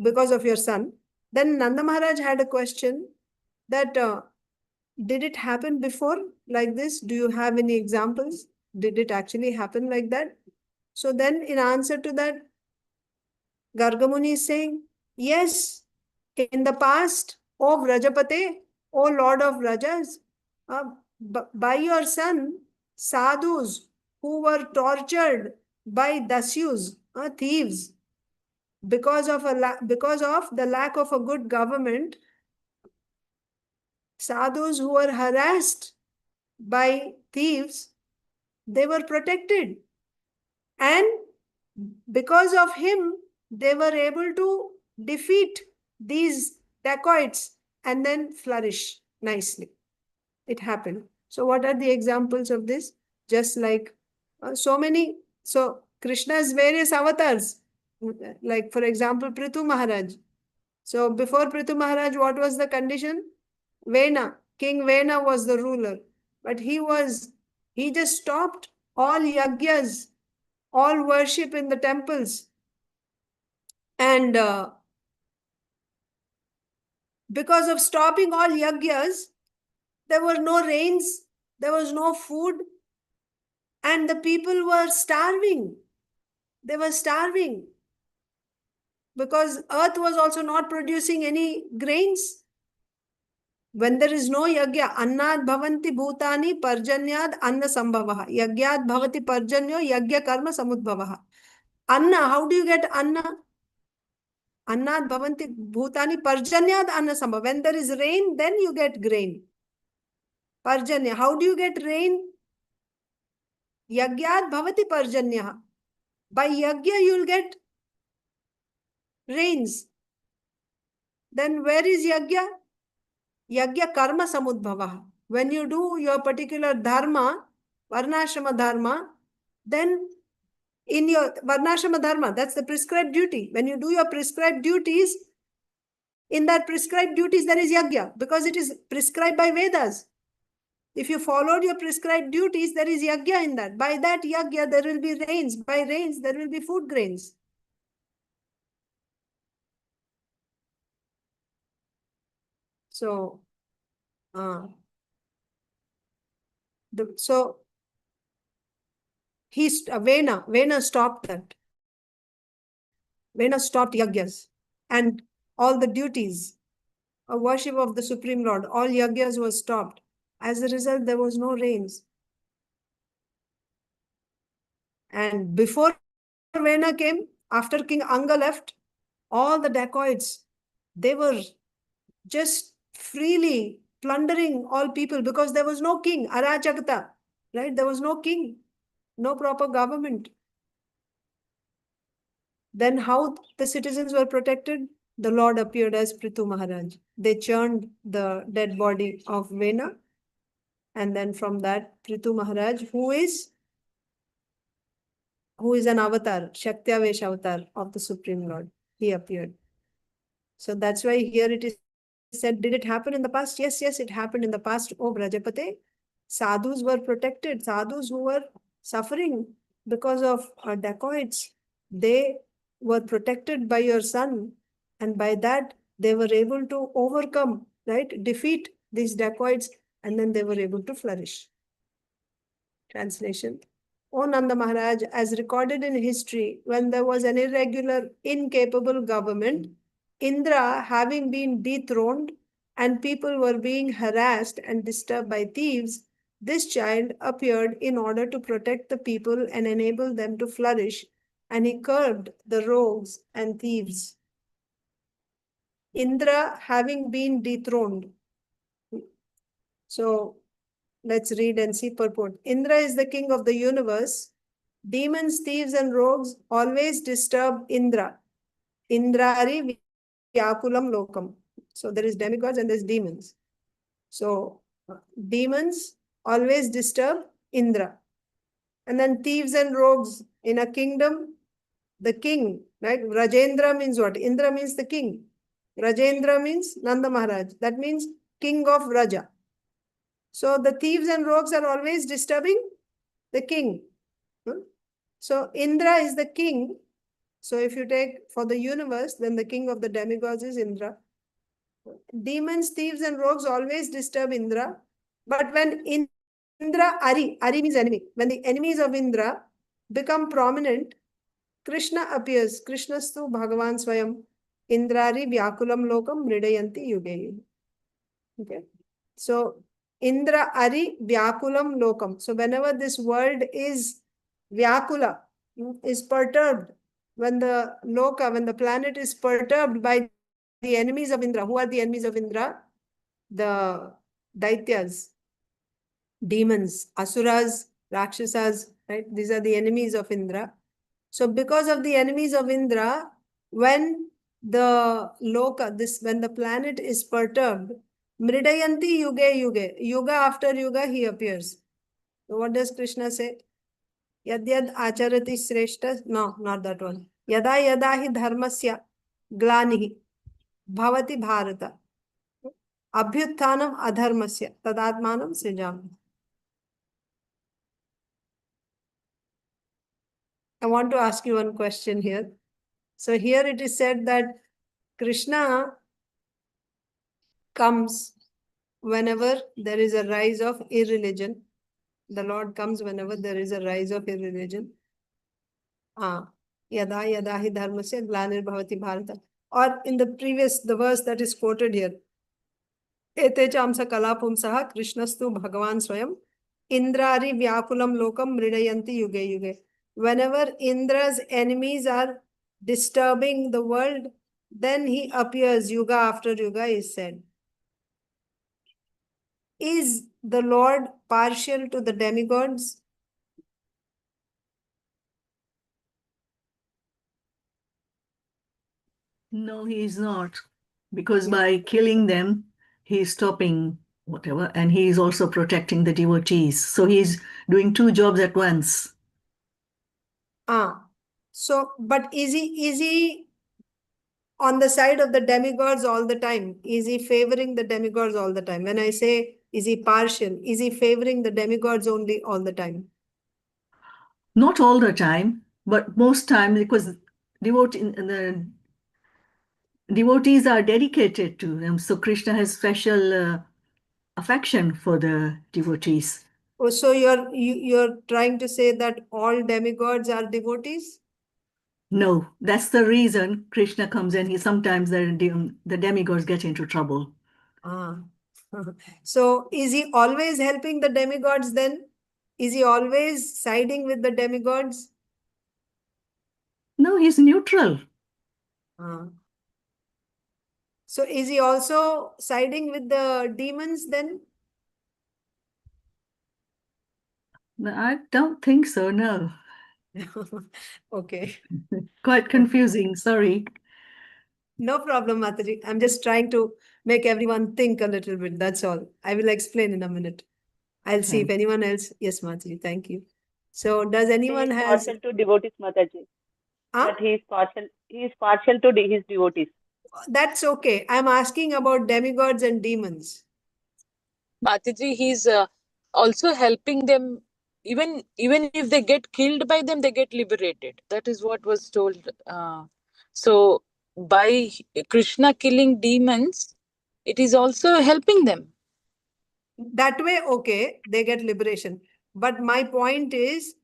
because of your son. Then Nanda Mahārāja had a question that, did it happen before like this? Do you have any examples? Did it actually happen like that? So then in answer to that, Garga Muni is saying, yes, in the past, O vraja-pate, O Lord of Rajas, by your son, sadhus who were tortured by dasyus, thieves, because of the lack of a good government. Sadhus who were harassed by thieves, they were protected. And because of him, they were able to defeat these dacoits and then flourish nicely. It happened. So what are the examples of this? Just like so Krishna's various avatars, like for example, Prithu Maharaj. So before Prithu Maharaj, what was the condition? Vena, King Vena was the ruler, but he just stopped all yagyas, all worship in the temples. And because of stopping all yagyas, there were no rains, there was no food, and the people were starving. They were starving because earth was also not producing any grains. When there is no yagya, annad bhavanti bhutani parjanyad anna sambhavaha. Yagyad bhavati parjanyo yagya karma samudbhavaha. Anna, how do you get anna? Annad bhavanti bhutani parjanyad anna sambhavaha. When there is rain, then you get grain. Parjanya, how do you get rain? Yagyad bhavati parjanyaha. By yagya, you will get rains. Then where is yagya? Yagya karma samudbhavaha. When you do your particular dharma, varnashrama dharma, then in your varnashrama dharma, that's the prescribed duty. When you do your prescribed duties, in that prescribed duties, there is yagya because it is prescribed by Vedas. If you followed your prescribed duties, there is yagya in that. By that yagya, there will be rains. By rains, there will be food grains. So, Vena stopped that. Vena stopped yagyas and all the duties of worship of the Supreme Lord. All yagyas were stopped. As a result, there was no rains. And before Vena came, after King Anga left, all the dacoits, they were just freely plundering all people because there was no king, arājake, right? There was no king, no proper government. Then how the citizens were protected? The Lord appeared as Prithu Maharaj. They churned the dead body of Vena. And then from that, Prithu Maharaj, who is an avatar, Shakti-avesh avatar of the Supreme Lord, he appeared. So that's why here it is said, did it happen in the past? Yes, it happened in the past. Oh, vraja-pate, sadhus were protected. Sadhus who were suffering because of dacoits, they were protected by your son. And by that, they were able to overcome, right? Defeat these dacoits, and then they were able to flourish. Translation. O Nanda Mahārāja, as recorded in history, when there was an irregular, incapable government, Indra having been dethroned and people were being harassed and disturbed by thieves, this child appeared in order to protect the people and enable them to flourish, and he curbed the rogues and thieves. Indra having been dethroned. So let's read and see purport. Indra is the king of the universe. Demons, thieves, and rogues always disturb Indra. Indrari vyakulam lokam. So there is demigods and there's demons. So demons always disturb Indra. And then thieves and rogues in a kingdom, the king, right? Rajendra means what? Indra means the king. Rajendra means Nanda Mahārāja. That means king of Raja. So the thieves and rogues are always disturbing the king. So Indra is the king. So if you take for the universe, then the king of the demigods is Indra. Demons, thieves, and rogues always disturb Indra. But when Indra, Ari means enemy. When the enemies of Indra become prominent, Krishna appears. Krishnastu Bhagavan Swayam. Indrari vyakulam lokam mridayanti yuge. Okay. So Indra Ari vyakulam lokam. So whenever this world is Vyakula, is perturbed, when the loka, when the planet is perturbed by the enemies of Indra. Who are the enemies of Indra? The daityas, demons, asuras, rakshasas, right? These are the enemies of Indra. So because of the enemies of Indra, when the loka, when the planet is perturbed, mridayanti yuge yuge, yuga after yuga he appears. So what does Krishna say? Yad yad acharati shreshta. No, not that one. Yada yada hi dharmasya glanihi bhavati bharata abhyuthanam adharmasya tadatmanam srijam. I want to ask you one question here. So here it is said that Krishna comes whenever there is a rise of irreligion. The Lord comes whenever there is a rise of irreligion. Yada yada hi dharmasya glanir bhavati bharata. Or in the previous, the verse that is quoted here, ete chamsa kalapumsaha krishnastu bhagavan swayam indrari vyakulam lokam mridayanti yuge yuge. Whenever Indra's enemies are disturbing the world, then he appears yuga after yuga is said. Is the Lord partial to the demigods? No, he is not. Because by killing them, he is stopping whatever, and he is also protecting the devotees. So he is doing two jobs at once. So, but is he on the side of the demigods all the time? Is he favoring the demigods all the time? When I say, is he partial? Is he favoring the demigods only all the time? Not all the time, but most time, because the devotees are dedicated to him. So Krishna has special affection for the devotees. Oh, so you're trying to say that all demigods are devotees? No, that's the reason Krishna comes in. Sometimes the demigods get into trouble. So is he always helping the demigods then? Is he always siding with the demigods? No, he's neutral. So is he also siding with the demons then? No, I don't think so, no. Okay. Quite confusing, sorry. No problem, Mataji. I'm just trying to make everyone think a little bit. That's all. I will explain in a minute. I'll see if anyone else. Yes, Mataji. Thank you. So does anyone he is has partial to devotees, Mataji. But he is partial to his devotees. That's okay. I'm asking about demigods and demons. Mataji, he's also helping them. Even if they get killed by them, they get liberated. That is what was told. So by Krishna killing demons, it is also helping them. That way, okay, they get liberation. But my point is,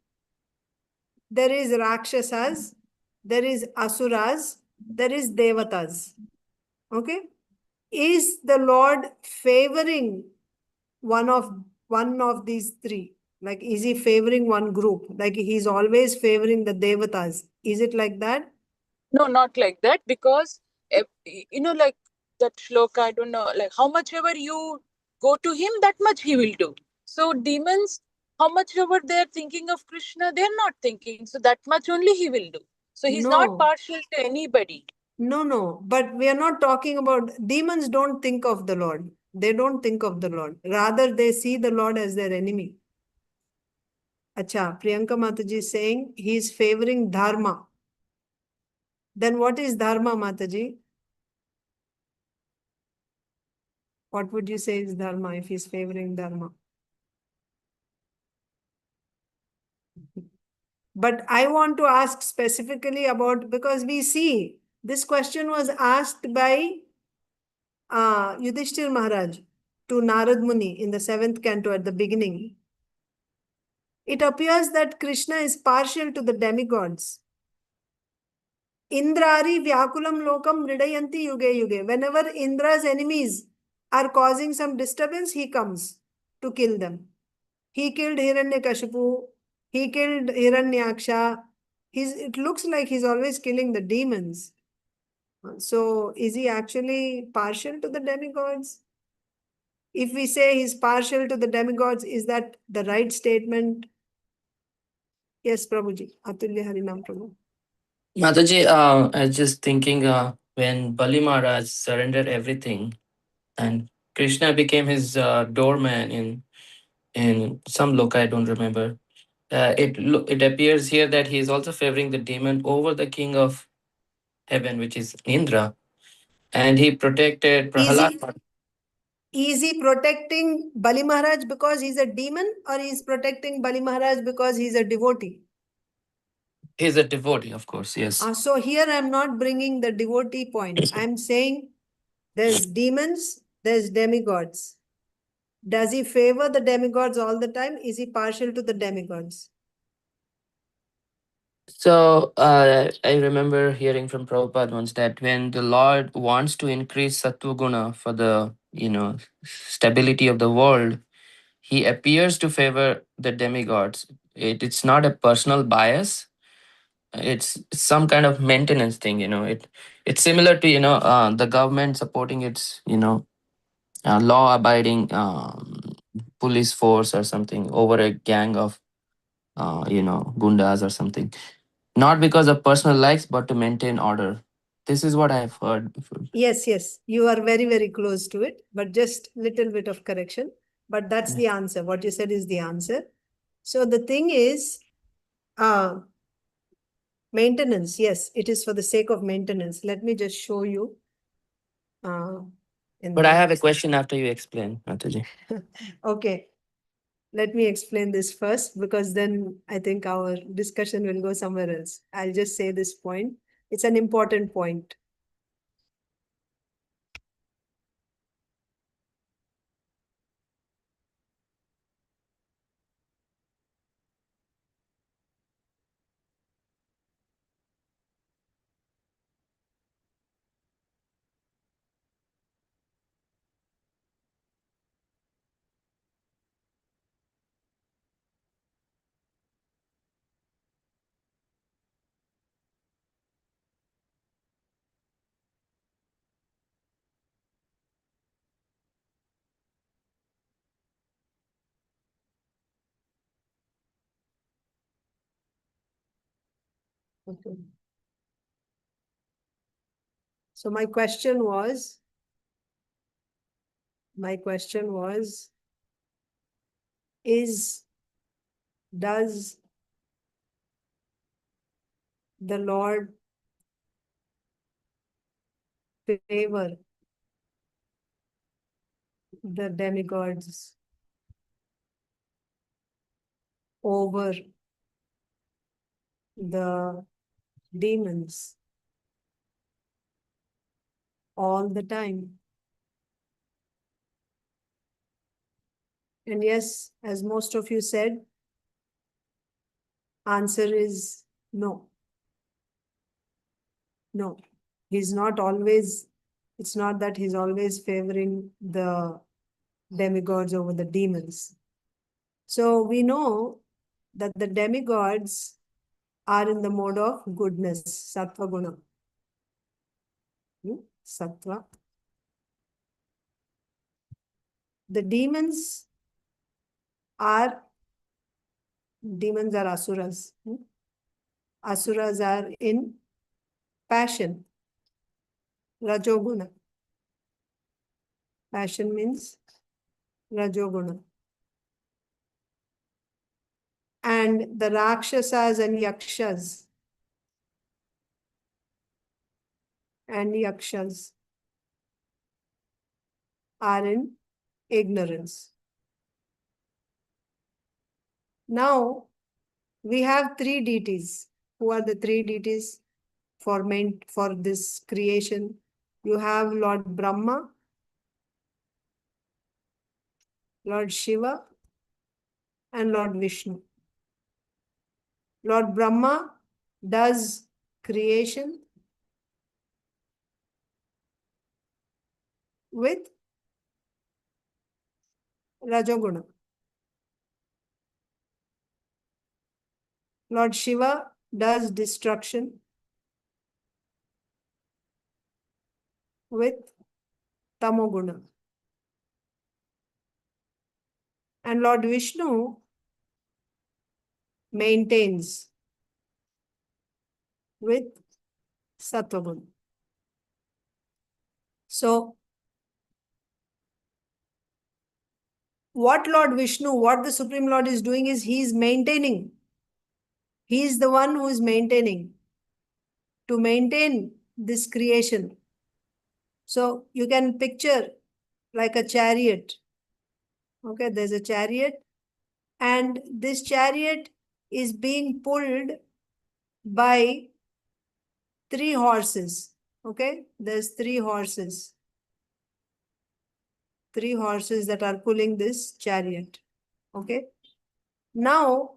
there is rakshasas, there is asuras, there is devatas. Okay? Is the Lord favoring one of these three? Like, is he favoring one group? Like, he's always favoring the devatas. Is it like that? No, not like that, because like that shloka, I don't know, like how much ever you go to him, that much he will do. So demons, how much ever they're thinking of Krishna, they're not thinking. So that much only he will do. So he's not partial to anybody. No. But we are not talking about demons. Don't think of the Lord. They don't think of the Lord. Rather, they see the Lord as their enemy. Acha, Priyanka Mataji is saying he is favoring dharma. Then what is dharma, Mataji? What would you say is dharma if he's favoring dharma? But I want to ask specifically about, because we see this question was asked by Yudhishthir Maharaj to Narad Muni in the 7th canto at the beginning. It appears that Krishna is partial to the demigods. Indrari vyakulam lokam mridayanti yuge yuge. Whenever Indra's enemies are causing some disturbance, he comes to kill them. He killed Hiranyakashipu. He killed Hiranyaksha. It looks like he's always killing the demons. So is he actually partial to the demigods? If we say he's partial to the demigods, is that the right statement? Yes, Prabhuji. Atulya Harinam Prabhu. Mataji, I was just thinking when Bali Maharaj surrendered everything and Krishna became his doorman in some loka, I don't remember. It appears here that he is also favoring the demon over the king of heaven, which is Indra, and he protected Prahalad. Is he protecting Bali Maharaj because he's a demon, or he's protecting Bali Maharaj because he's a devotee? He's a devotee, of course, yes. So here I'm not bringing the devotee point. I'm saying there's demons, there's demigods. Does he favor the demigods all the time? Is he partial to the demigods? So I remember hearing from Prabhupada once that when the Lord wants to increase sattva guna for the stability of the world, he appears to favor the demigods. It's not a personal bias. It's some kind of maintenance thing. It's similar to the government supporting its law abiding police force or something over a gang of gundas or something. Not because of personal likes, but to maintain order. This is what I have heard before. Yes. You are very, very close to it, but just little bit of correction. But that's the answer. What you said is the answer. So the thing is, maintenance. Yes, it is for the sake of maintenance. Let me just show you. But I have a question after you explain, Mataji. Okay. Let me explain this first, because then I think our discussion will go somewhere else. I'll just say this point. It's an important point. Okay. So my question was, does the Lord favor the demigods over the demons all the time? And yes, as most of you said, answer is no. No, he's not always, it's not that he's always favoring the demigods over the demons. So we know that the demigods are in the mode of goodness, sattva guna. Sattva. The demons are asuras. Asuras are in passion, rajoguna. Passion means rajoguna. And the rakshasas and yakshas are in ignorance. Now, we have three deities. Who are the three deities for this creation? You have Lord Brahma, Lord Shiva, and Lord Vishnu. Lord Brahma does creation with Rajoguna. Lord Shiva does destruction with tamoguna. And Lord Vishnu maintains with sattva-guna. So, what Lord Vishnu, what the Supreme Lord is doing is he is maintaining. He is the one who is maintaining. To maintain this creation. So, you can picture like a chariot. Okay, there's a chariot. And this chariot is being pulled by 3 horses. Okay, there's 3 horses. 3 horses that are pulling this chariot. Okay. Now,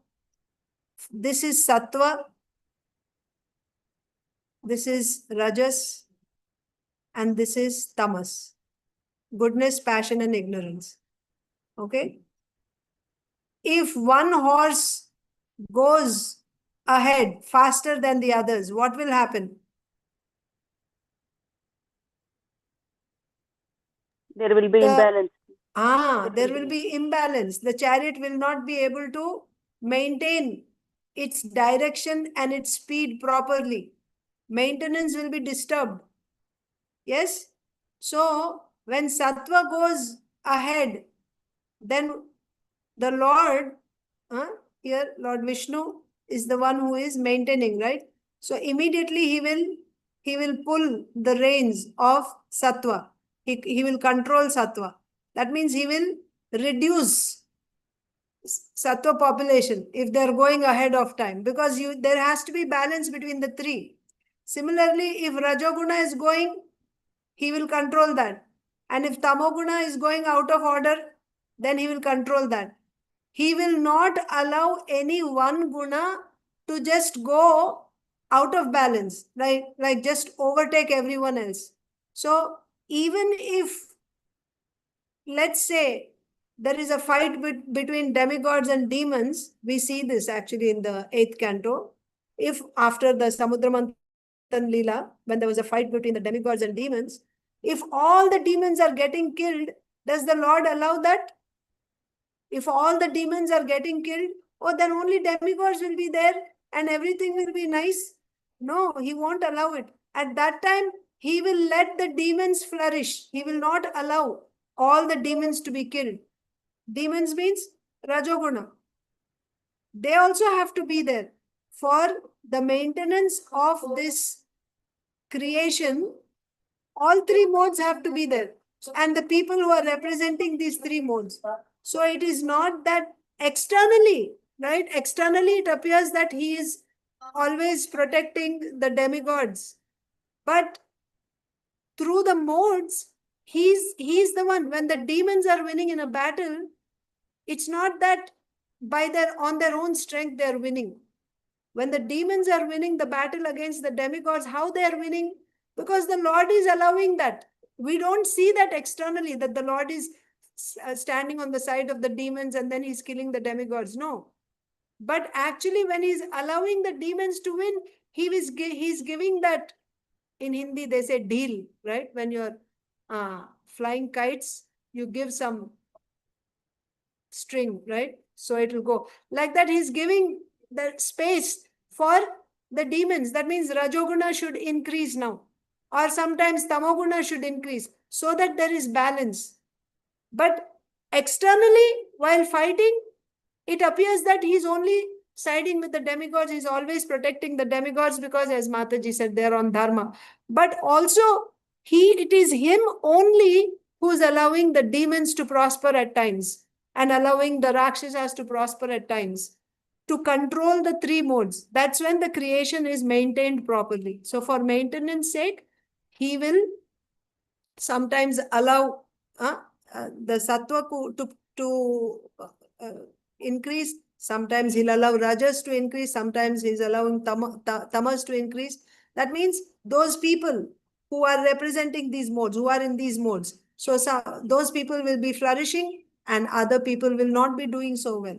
this is sattva, this is rajas, and this is tamas. Goodness, passion, and ignorance. Okay. If one horse goes ahead faster than the others, what will happen? There will be imbalance. There will be imbalance. The chariot will not be able to maintain its direction and its speed properly. Maintenance will be disturbed. Yes? So, when sattva goes ahead, then the Lord, here Lord Vishnu is the one who is maintaining, right? So, immediately he will pull the reins of sattva. He will control sattva. That means he will reduce sattva population if they're going ahead of time, because there has to be balance between the 3. Similarly, if rajoguna is going, he will control that. And if tamoguna is going out of order, then he will control that. He will not allow any one guna to just go out of balance, right? Like just overtake everyone else. So even if, let's say, there is a fight between demigods and demons, we see this actually in the 8th canto. If after the Samudra Manthan Leela, when there was a fight between the demigods and demons, if all the demons are getting killed, does the Lord allow that? If all the demons are getting killed, then only demigods will be there and everything will be nice. No, he won't allow it. At that time, he will let the demons flourish. He will not allow all the demons to be killed. Demons means rajoguna. They also have to be there for the maintenance of this creation. All 3 modes have to be there. And the people who are representing these 3 modes. So it is not that externally, right? Externally, it appears that he is always protecting the demigods. But through the modes, he's the one. When the demons are winning in a battle, it's not that on their own strength they are winning. When the demons are winning the battle against the demigods, how they are winning? Because the Lord is allowing that. We don't see that externally, that the Lord is standing on the side of the demons and then he's killing the demigods. No. But actually, when he's allowing the demons to win, he's giving that. In Hindi, they say deal, right? When you're flying kites, you give some string, right? So it will go. Like that, he's giving the space for the demons. That means rajoguna should increase now. Or sometimes tamoguna should increase so that there is balance. But externally, while fighting, it appears that he's only siding with the demigods. He's always protecting the demigods because, as Mataji said, they're on dharma. But also, it is him only who's allowing the demons to prosper at times and allowing the rakshasas to prosper at times, to control the 3 modes. That's when the creation is maintained properly. So for maintenance sake, he will sometimes allow the sattva to increase. Sometimes he'll allow rajas to increase. Sometimes he's allowing tamas to increase. That means those people who are representing these modes, who are in these modes. So those people will be flourishing and other people will not be doing so well.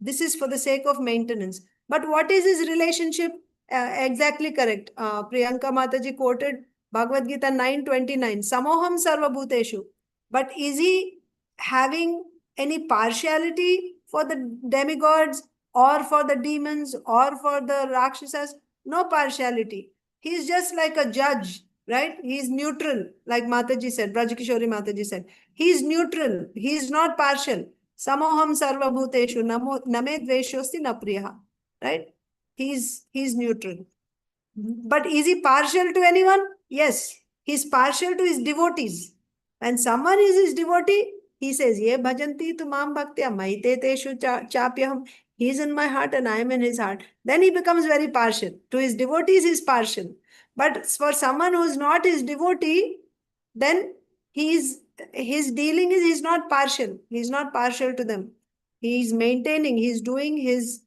This is for the sake of maintenance. But what is his relationship? Exactly correct. Priyanka Mataji quoted Bhagavad Gita 9:29, Samoham sarva-bhuteshu. But is he having any partiality for the demigods or for the demons or for the rakshasas? No partiality. He's just like a judge, right? He's neutral, like Mataji said, Brajakishori Mataji said. He's neutral. He's not partial. Samoham sarva-bhuteshu name dveshosti na priyaha. Right? He's neutral. But is he partial to anyone? Yes. He's partial to his devotees. When someone is his devotee, he says, Ye bhajanti tu mam bhaktya maite teshu chapyaham. He's in my heart and I am in his heart. Then he becomes very partial. To his devotees, he's partial. But for someone who's not his devotee, then his dealing is he's not partial. He's not partial to them. He's maintaining, he's doing his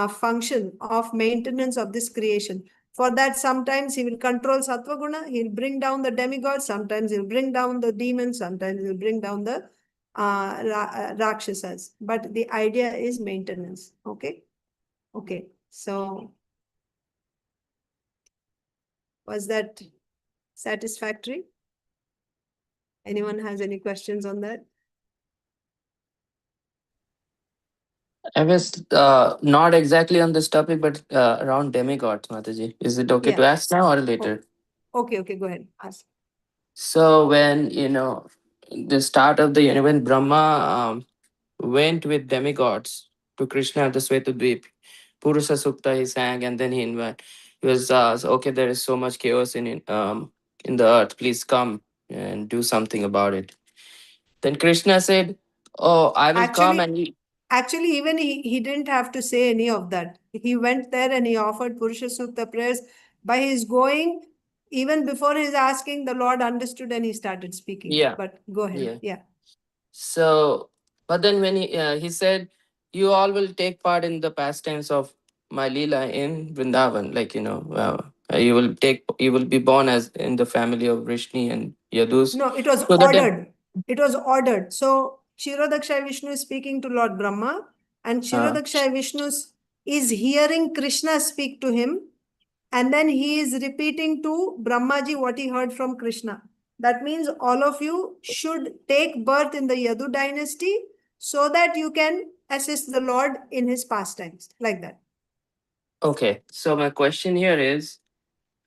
function of maintenance of this creation. For that, sometimes he will control sattva guna, he'll bring down the demigods, sometimes he'll bring down the demons, sometimes he'll bring down the rakshasas. But the idea is maintenance. Okay? Okay. So, was that satisfactory? Anyone has any questions on that? I was not exactly on this topic, but around demigods, Mataji. Is it okay to ask now or later? Okay, go ahead. Ask. So when, the start of the, when Brahma went with demigods to Krishna at the Svetadvip, Purusa Sukta he sang, and then he was so, okay, there is so much chaos in the earth, please come and do something about it. Then Krishna said, oh, I will come and... Actually, even he didn't have to say any of that. He went there and he offered Purusha Sukta prayers. By his going, even before his asking, the Lord understood and he started speaking. Yeah. But go ahead. Yeah. So, but then when he said, you all will take part in the pastimes of my Leela in Vrindavan, like, you will be born as in the family of Vrishni and Yadus. No, it was ordered. It was ordered. So, Kshirodakshaya Vishnu is speaking to Lord Brahma, and Kshirodakshaya Vishnu is hearing Krishna speak to him, and then he is repeating to Brahmaji what he heard from Krishna. That means all of you should take birth in the Yadu dynasty so that you can assist the Lord in his pastimes, like that. Okay, so my question here is,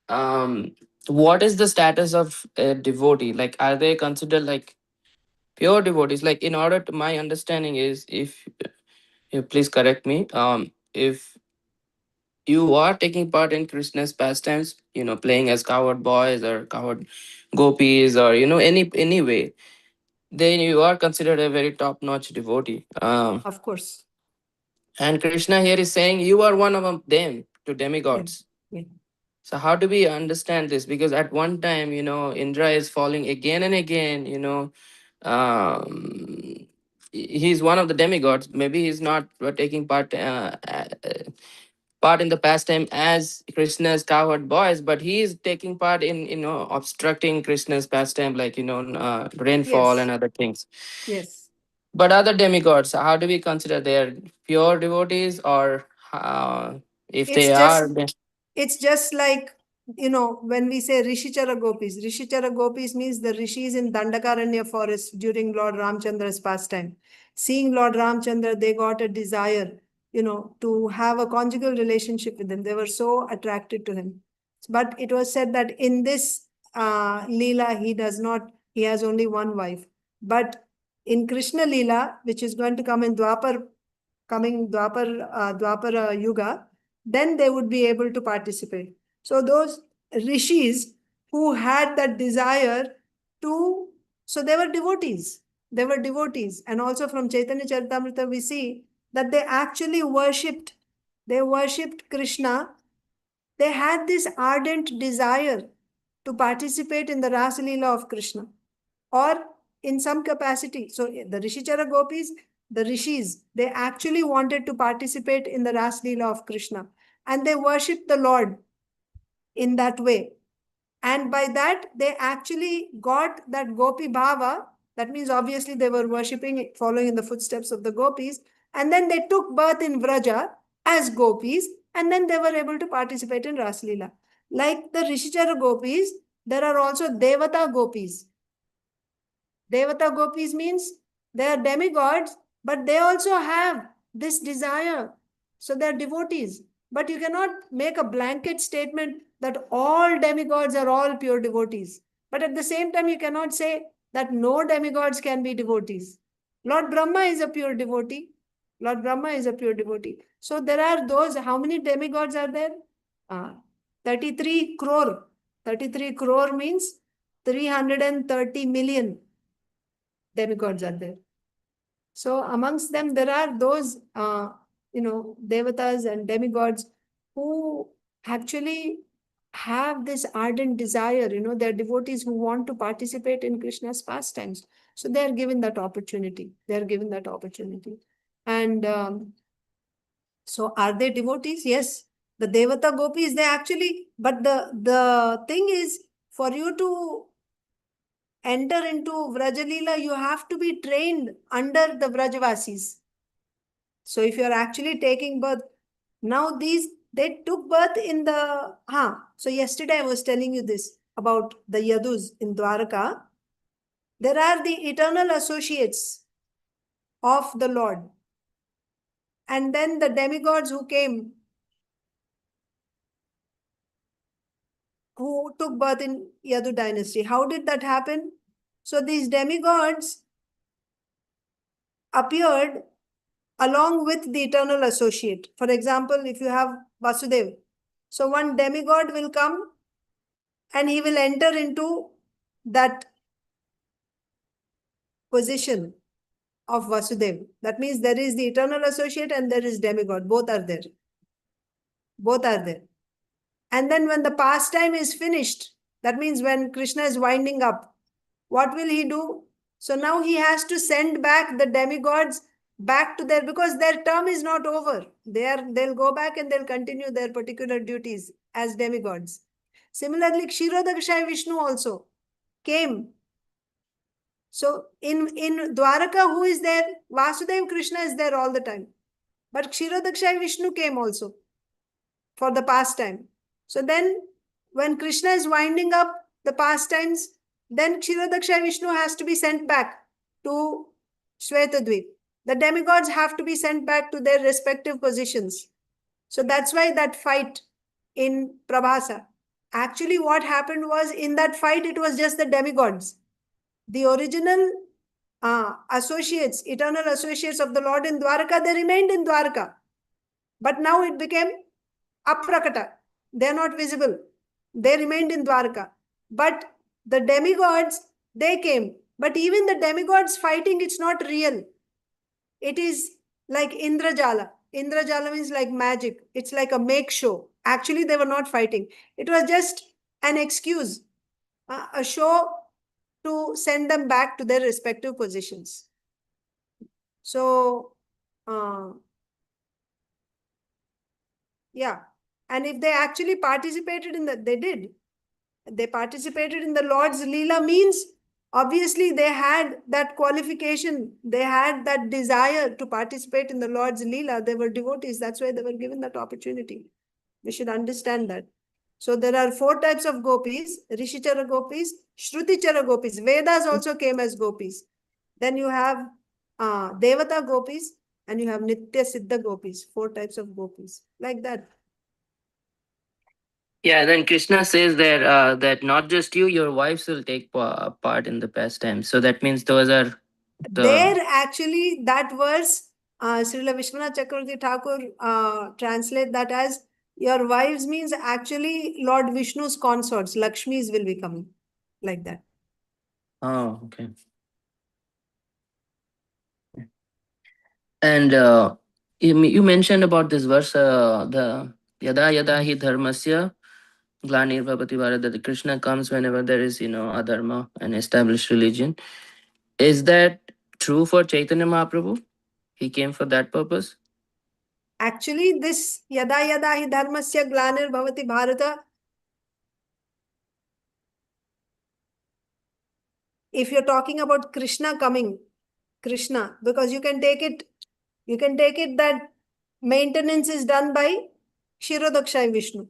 what is the status of a devotee? Like, are they considered like pure devotees? Like, in order to, my understanding is, if you please correct me, if you are taking part in Krishna's pastimes, playing as cowherd boys or cowherd gopis, or any way, then you are considered a very top-notch devotee. Of course. And Krishna here is saying you are one of them to demigods. Yeah. So how do we understand this? Because at one time, Indra is falling again and again. He's one of the demigods. Maybe he's not taking part in the pastime as Krishna's cowherd boys, but he is taking part in obstructing Krishna's pastime, like rainfall and other things. Yes. But other demigods, how do we consider they're pure devotees, or if it's just like, when we say Rishichara gopis means the rishis in Dandakaranya forest during Lord Ramchandra's pastime. Seeing Lord Ramchandra, they got a desire, to have a conjugal relationship with him. They were so attracted to him. But it was said that in this Leela, he has only one wife. But in Krishna Leela, which is going to come in Dwapar Yuga, then they would be able to participate. So those rishis who had that desire so they were devotees. They were devotees. And also from Chaitanya Charitamrita, we see that they actually worshipped Krishna. They had this ardent desire to participate in the Rasa Leela of Krishna, or in some capacity. So the Rishichara gopis, the rishis, they actually wanted to participate in the Rasa Leela of Krishna, and they worshipped the Lord in that way. And by that, they actually got that gopi bhava. That means obviously they were worshipping, following in the footsteps of the gopis. And then they took birth in Vraja. as gopis, and then they were able to participate in Ras Leela. Like the Rishikara gopis, there are also Devata gopis. Devata gopis means they are demigods, but they also have this desire. So they are devotees. But you cannot make a blanket statement that all demigods are all pure devotees. But at the same time, you cannot say that no demigods can be devotees. Lord Brahma is a pure devotee. Lord Brahma is a pure devotee. So there are those, how many demigods are there? 33 crore. 33 crore means 330 million demigods are there. So amongst them, there are those, devatas and demigods who actually have this ardent desire, they're devotees who want to participate in Krishna's pastimes. So they're given that opportunity. They're given that opportunity. And so are they devotees? Yes. The Devata gopis, they actually, but the thing is, for you to enter into Vraja-leela, you have to be trained under the Vrajavasis. So if you are actually taking birth, now they took birth in the, so yesterday I was telling you this about the Yadus in Dwaraka. There are the eternal associates of the Lord. And then the demigods who came, who took birth in Yadu dynasty. How did that happen? So these demigods appeared along with the eternal associate. For example, if you have Vasudeva, so one demigod will come and he will enter into that position of Vasudeva. That means there is the eternal associate and there is demigod. Both are there. Both are there. And then when the pastime is finished, that means when Krishna is winding up, what will he do? So now he has to send back the demigods back to their, because their term is not over. They'll go back and they'll continue their particular duties as demigods. Similarly, Kshirodakshaya Vishnu also came. So in Dwaraka, who is there? Vasudeva Krishna is there all the time. But Kshirodakshaya Vishnu came also for the pastime. So then when Krishna is winding up the pastimes, then Kshirodakshaya Vishnu has to be sent back to Shvetadvip. The demigods have to be sent back to their respective positions. So that's why that fight in Prabhasa. Actually, what happened was, in that fight, it was just the demigods. The original associates, eternal associates of the Lord in Dwaraka, they remained in Dwaraka. But now it became aprakata. They are not visible. They remained in Dwaraka. But the demigods, they came. But even the demigods fighting, it's not real. It is like Indrajala. Indrajala means like magic. It's like a make show. Actually, they were not fighting. It was just an excuse, a show to send them back to their respective positions. So, yeah. And if they actually participated in that, they participated in the Lord's Leela, means obviously they had that qualification. They had that desire to participate in the Lord's Leela. They were devotees. That's why they were given that opportunity. We should understand that. So there are 4 types of gopis: Rishichara gopis, Shrutichara gopis. Vedas also came as gopis. Then you have Devata gopis and you have Nitya Siddha gopis. 4 types of gopis. Like that. Yeah, then Krishna says that that not just you, your wives will take part in the pastime. So that means those are There actually, that verse, Srila Vishwanath Chakravarti Thakur translate that as, your wives means actually Lord Vishnu's consorts, Lakshmis will be coming. Like that. Oh, okay. And you mentioned about this verse, the yada yada hi dharmasya glanirvapati bharata, that Krishna comes whenever there is, adharma and established religion. Is that true for Chaitanya Mahaprabhu? He came for that purpose? Actually, this yada yada hi dharmasya glanirvapati bharata, if you're talking about Krishna coming, Krishna, because you can take it that maintenance is done by Kshirodaksha Vishnu,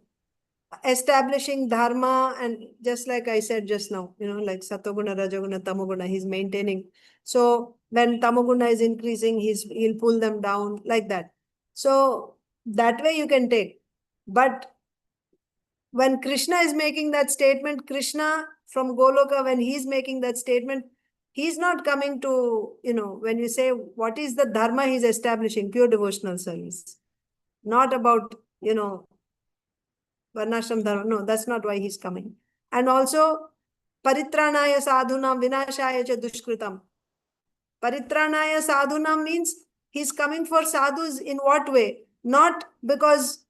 establishing dharma, and just like I said just now, like satoguna, rajoguna, tamoguna, he's maintaining. So when tamoguna is increasing, he'll pull them down like that. So that way you can take. But when Krishna is making that statement, Krishna from Goloka, when he's making that statement, he's not coming to, when you say what is the dharma he's establishing, pure devotional service. Not about, varnashram dharma. No, that's not why he's coming. And also, paritranaya sadhunam vinashaya cha dushkritam. Paritranaya sadhunam means he's coming for sadhus in what way? Not because,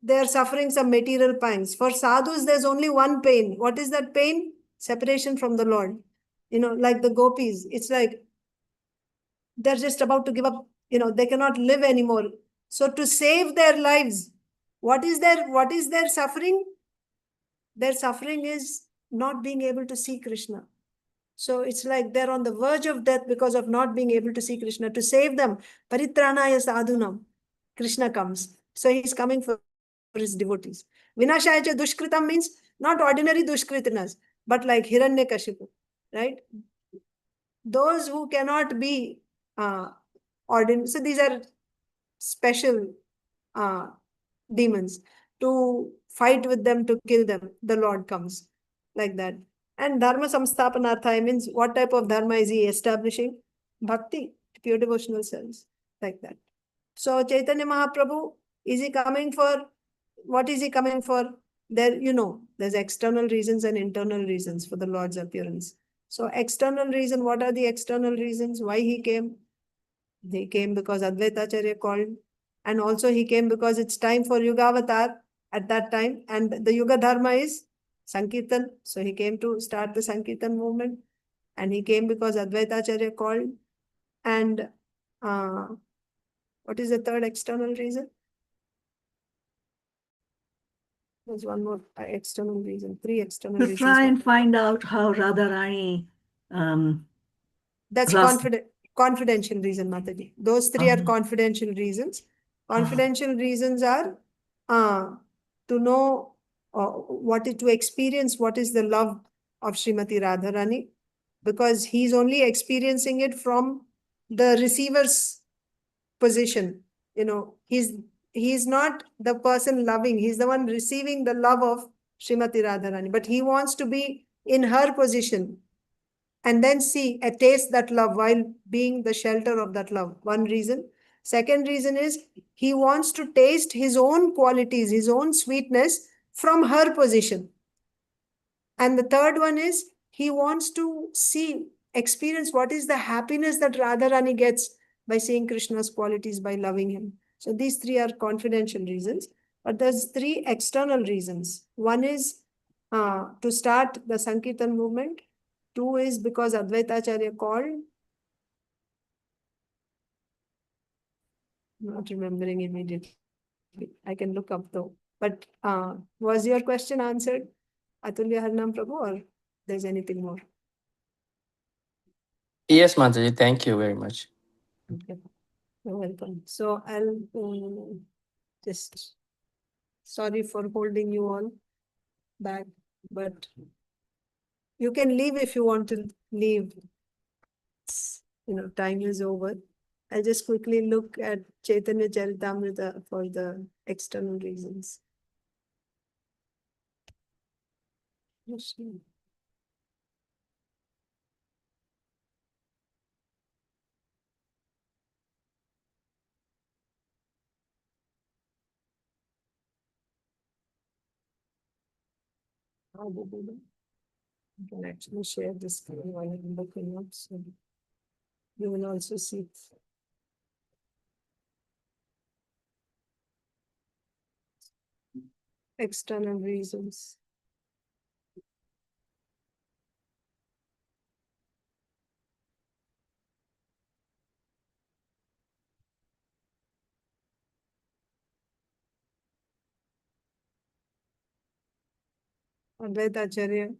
they're suffering some material pangs. For sadhus, there's only one pain. What is that pain? Separation from the Lord. Like the gopis, it's like they're just about to give up. They cannot live anymore. So to save their lives, what is their suffering? Their suffering is not being able to see Krishna. So it's like they're on the verge of death because of not being able to see Krishna. To save them, paritranaya sadhunam, Krishna comes. So he's coming for his devotees. Vinashaya dushkritam means not ordinary dushkritinas, but like Hiranyakashipu, right? Those who cannot be ordinary. So these are special demons. To fight with them, to kill them, the Lord comes like that. And dharma samsthapanartha means what type of dharma is he establishing? Bhakti, pure devotional service, like that. So Chaitanya Mahaprabhu, is he coming for, what is he coming for? There's external reasons and internal reasons for the Lord's appearance. So external reason, what are the external reasons why he came? He came because Advaitacharya called, and also he came because it's time for Yuga Avatar at that time, and the Yuga Dharma is Sankirtan. So he came to start the Sankirtan movement, and he came because Advaitacharya called. And what is the third external reason? There's one more external reason, three external reasons. To try and find out how Radharani that's confidential reason, Mataji. Those three are confidential reasons. Confidential reasons are to know to experience what is the love of Srimati Radharani, because he's only experiencing it from the receiver's position. He's not the person loving, he's the one receiving the love of Srimati Radharani, but he wants to be in her position and then taste that love while being the shelter of that love. One reason. Second reason is he wants to taste his own qualities, his own sweetness from her position. And the third one is he wants to experience what is the happiness that Radharani gets by seeing Krishna's qualities, by loving him. So these three are confidential reasons, but there's three external reasons. One is to start the Sankirtan movement. Two is because Advaitacharya called. Not remembering immediately. I can look up though. But was your question answered, Atulya Harnam Prabhu, or there's anything more? Yes, Mataji, thank you very much. Okay. You're welcome. So I'll just, sorry for holding you all back, but you can leave if you want to leave. Time is over. I'll just quickly look at Chaitanya Charitamrita for the external reasons. I can actually share this screen while I'm looking up, so you will also see. External reasons. Advaitacharya.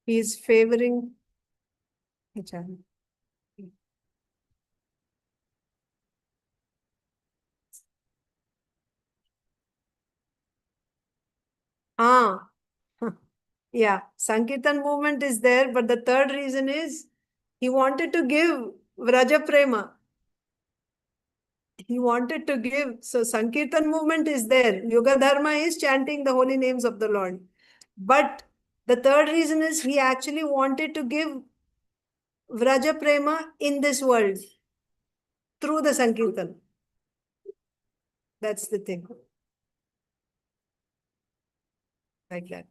He is favoring the child. Yeah, Sankirtan movement is there, but the third reason is he wanted to give vraja prema. He wanted to give. So Sankirtan movement is there. Yoga Dharma is chanting the holy names of the Lord. But the third reason is he actually wanted to give vraja prema in this world through the Sankirtan. That's the thing. Like that.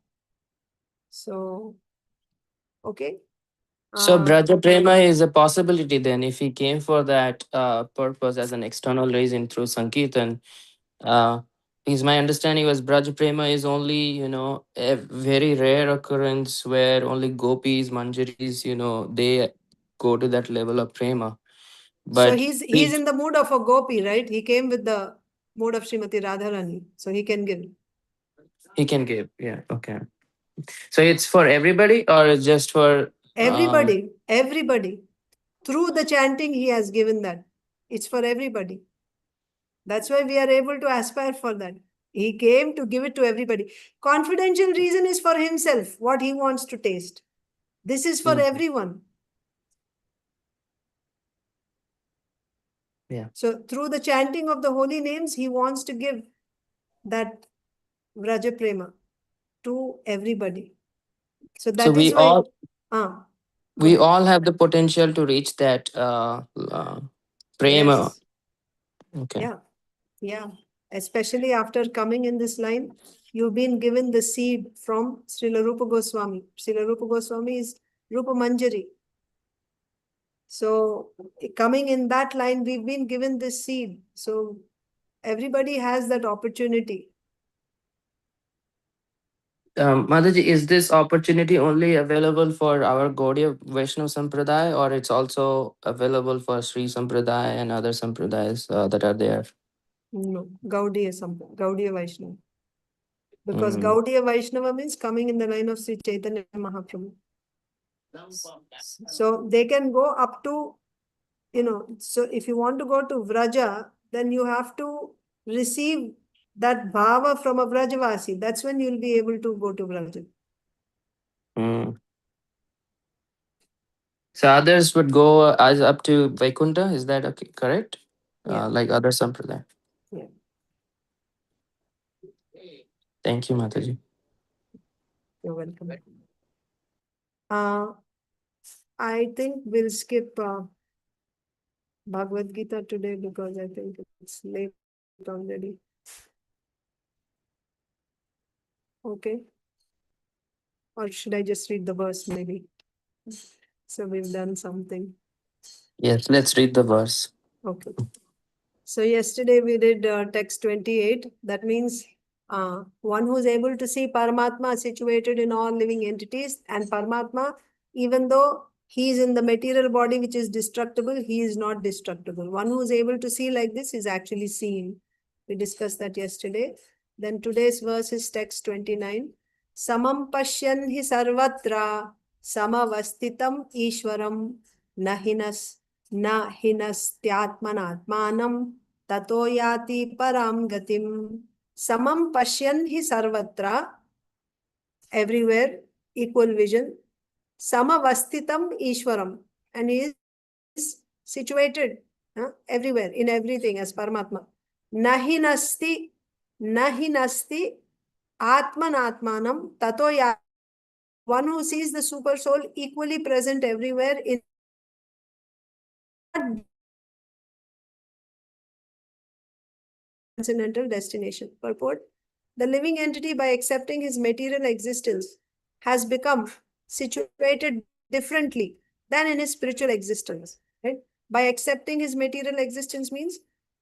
So, okay. So Braja Prema is a possibility then. If he came for that purpose as an external reason through Sankirtan, because my understanding was Braja Prema is only, a very rare occurrence where only gopis, manjaris, they go to that level of prema. So But he's in the mood of a gopi, right? He came with the mood of Srimati Radharani. So he can give. he can give, yeah, okay. So it's for everybody or just for everybody? Everybody. Through the chanting, he has given that. It's for everybody. That's why we are able to aspire for that. He came to give it to everybody. Confidential reason is for himself, what he wants to taste. This is for everyone. Yeah. So through the chanting of the holy names, he wants to give that vraja prema to everybody. So that we is why. We all have the potential to reach that prema. Yes. Okay. Yeah. Especially after coming in this line, you've been given the seed from Srila Rupa Goswami. Srila Rupa Goswami is Rupa Manjari. So coming in that line, we've been given this seed. So everybody has that opportunity. Mataji, is this opportunity only available for our Gaudiya Vaishnava Sampradaya, or it's also available for Sri Sampradaya and other Sampradayas that are there? No, Gaudiya Vaishnava. Because Gaudiya Vaishnava means coming in the line of Sri Chaitanya Mahaprabhu. So they can go up to, so if you want to go to Vraja, then you have to receive that bhava from a Vrajavasi. That's when you'll be able to go to Vraja. So others would go as up to Vaikuntha, is that okay, correct? Yeah. Like other Sampradaya. Yeah. Thank you, Mataji. You're welcome. I think we'll skip Bhagavad Gita today because I think it's late already. Okay. Or should I just read the verse maybe? So we've done something. Yes, let's read the verse. Okay. So yesterday we did text 28. That means one who is able to see Paramatma situated in all living entities, and Paramatma, even though he is in the material body which is destructible, he is not destructible. One who is able to see like this is actually seen. We discussed that yesterday. Then today's verse is text 29. Samam pashyan hi sarvatra samavastitam ishwaram nahinas na hinastyatmanatmanam tato yati param gatim. Samam pashyan hi sarvatra, everywhere, equal vision. Samavastitam ishwaram, and he is situated everywhere, in everything as Paramatma. Nahinasti atmanatmanam tato yati. One who sees the super soul equally present everywhere in transcendental destination. Purport: the living entity, by accepting his material existence, has become situated differently than in his spiritual existence. Right? By accepting his material existence means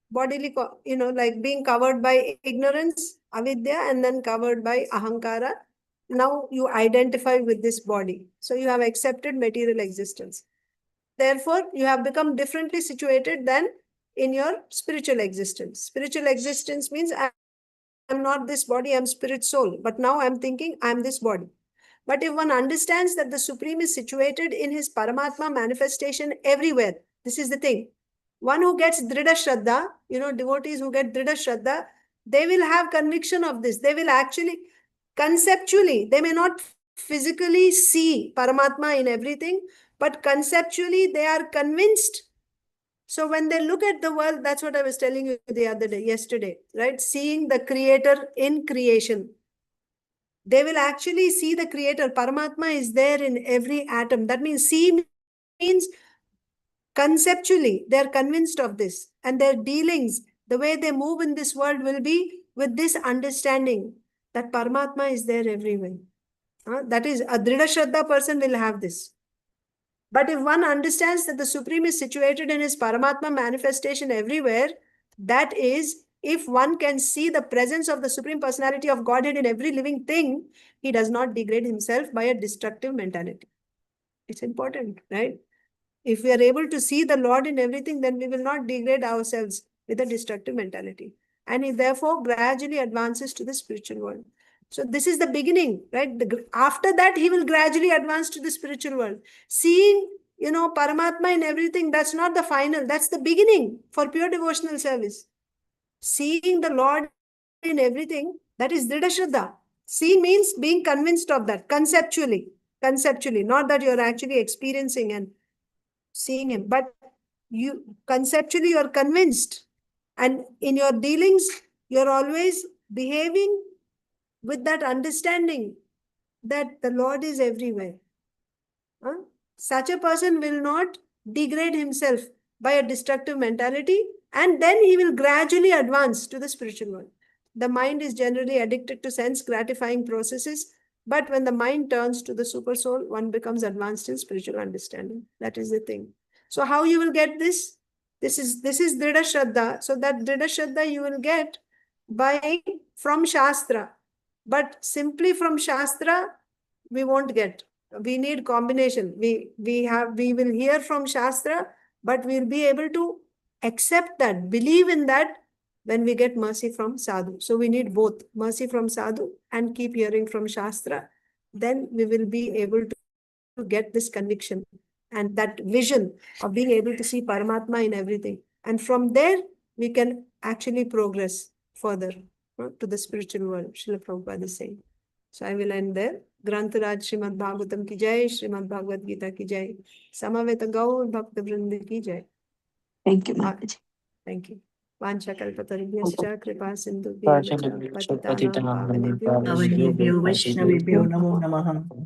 bodily, like being covered by ignorance, avidya, and then covered by ahankara. Now you identify with this body. So you have accepted material existence. Therefore, you have become differently situated than in your spiritual existence. Spiritual existence means I'm not this body, I'm spirit soul. But now I'm thinking I'm this body. But if one understands that the Supreme is situated in his Paramatma manifestation everywhere, this is the thing. One who gets Drida Shraddha, devotees who get Drida Shraddha, they will have conviction of this. They will actually, conceptually, they may not physically see Paramatma in everything, but conceptually they are convinced. So when they look at the world, that's what I was telling you yesterday, right? Seeing the creator in creation. They will actually see the creator. Paramatma is there in every atom. That means see means conceptually, they are convinced of this. And their dealings, the way they move in this world will be with this understanding that Paramatma is there everywhere. That is, a Drida Shraddha person will have this. But if one understands that the Supreme is situated in his Paramatma manifestation everywhere, that is, if one can see the presence of the Supreme Personality of Godhead in every living thing, he does not degrade himself by a destructive mentality. It's important, right? If we are able to see the Lord in everything, then we will not degrade ourselves with a destructive mentality. And he therefore gradually advances to the spiritual world. So this is the beginning, right? After that, he will gradually advance to the spiritual world. Seeing, Paramatma in everything, that's not the final. That's the beginning for pure devotional service. Seeing the Lord in everything, that is Drida Shraddha. Seeing means being convinced of that, conceptually, not that you're actually experiencing and seeing him, but conceptually you're convinced. And in your dealings, you're always behaving with that understanding that the Lord is everywhere. Such a person will not degrade himself by a destructive mentality, and then he will gradually advance to the spiritual world. The mind is generally addicted to sense gratifying processes, but when the mind turns to the super soul, one becomes advanced in spiritual understanding. That is the thing. So how you will get this? This is Drida Shraddha. So that Drida Shraddha you will get from Shastra. But simply from Shastra, we won't get. We need combination. We will hear from Shastra, but we'll be able to accept that, believe in that when we get mercy from sadhu. So we need both mercy from sadhu and keep hearing from Shastra. Then we will be able to get this conviction and that vision of being able to see Paramatma in everything. And from there, we can actually progress further to the spiritual world. Srila Prabhupada is saying. So I will end there. Grantaraj Srimad Bhagavatam ki jai, Srimad Bhagavad Gita ki jai, Samaveta Gaur Bhakta Vrindi ki jai. Thank you, Mataji. Thank you. Vancha kalpatarubhyascha kripa sindhubhyeva cha patitanam pavanebhyo Avanebhyo Vaishnavebhyo Namo Namaha.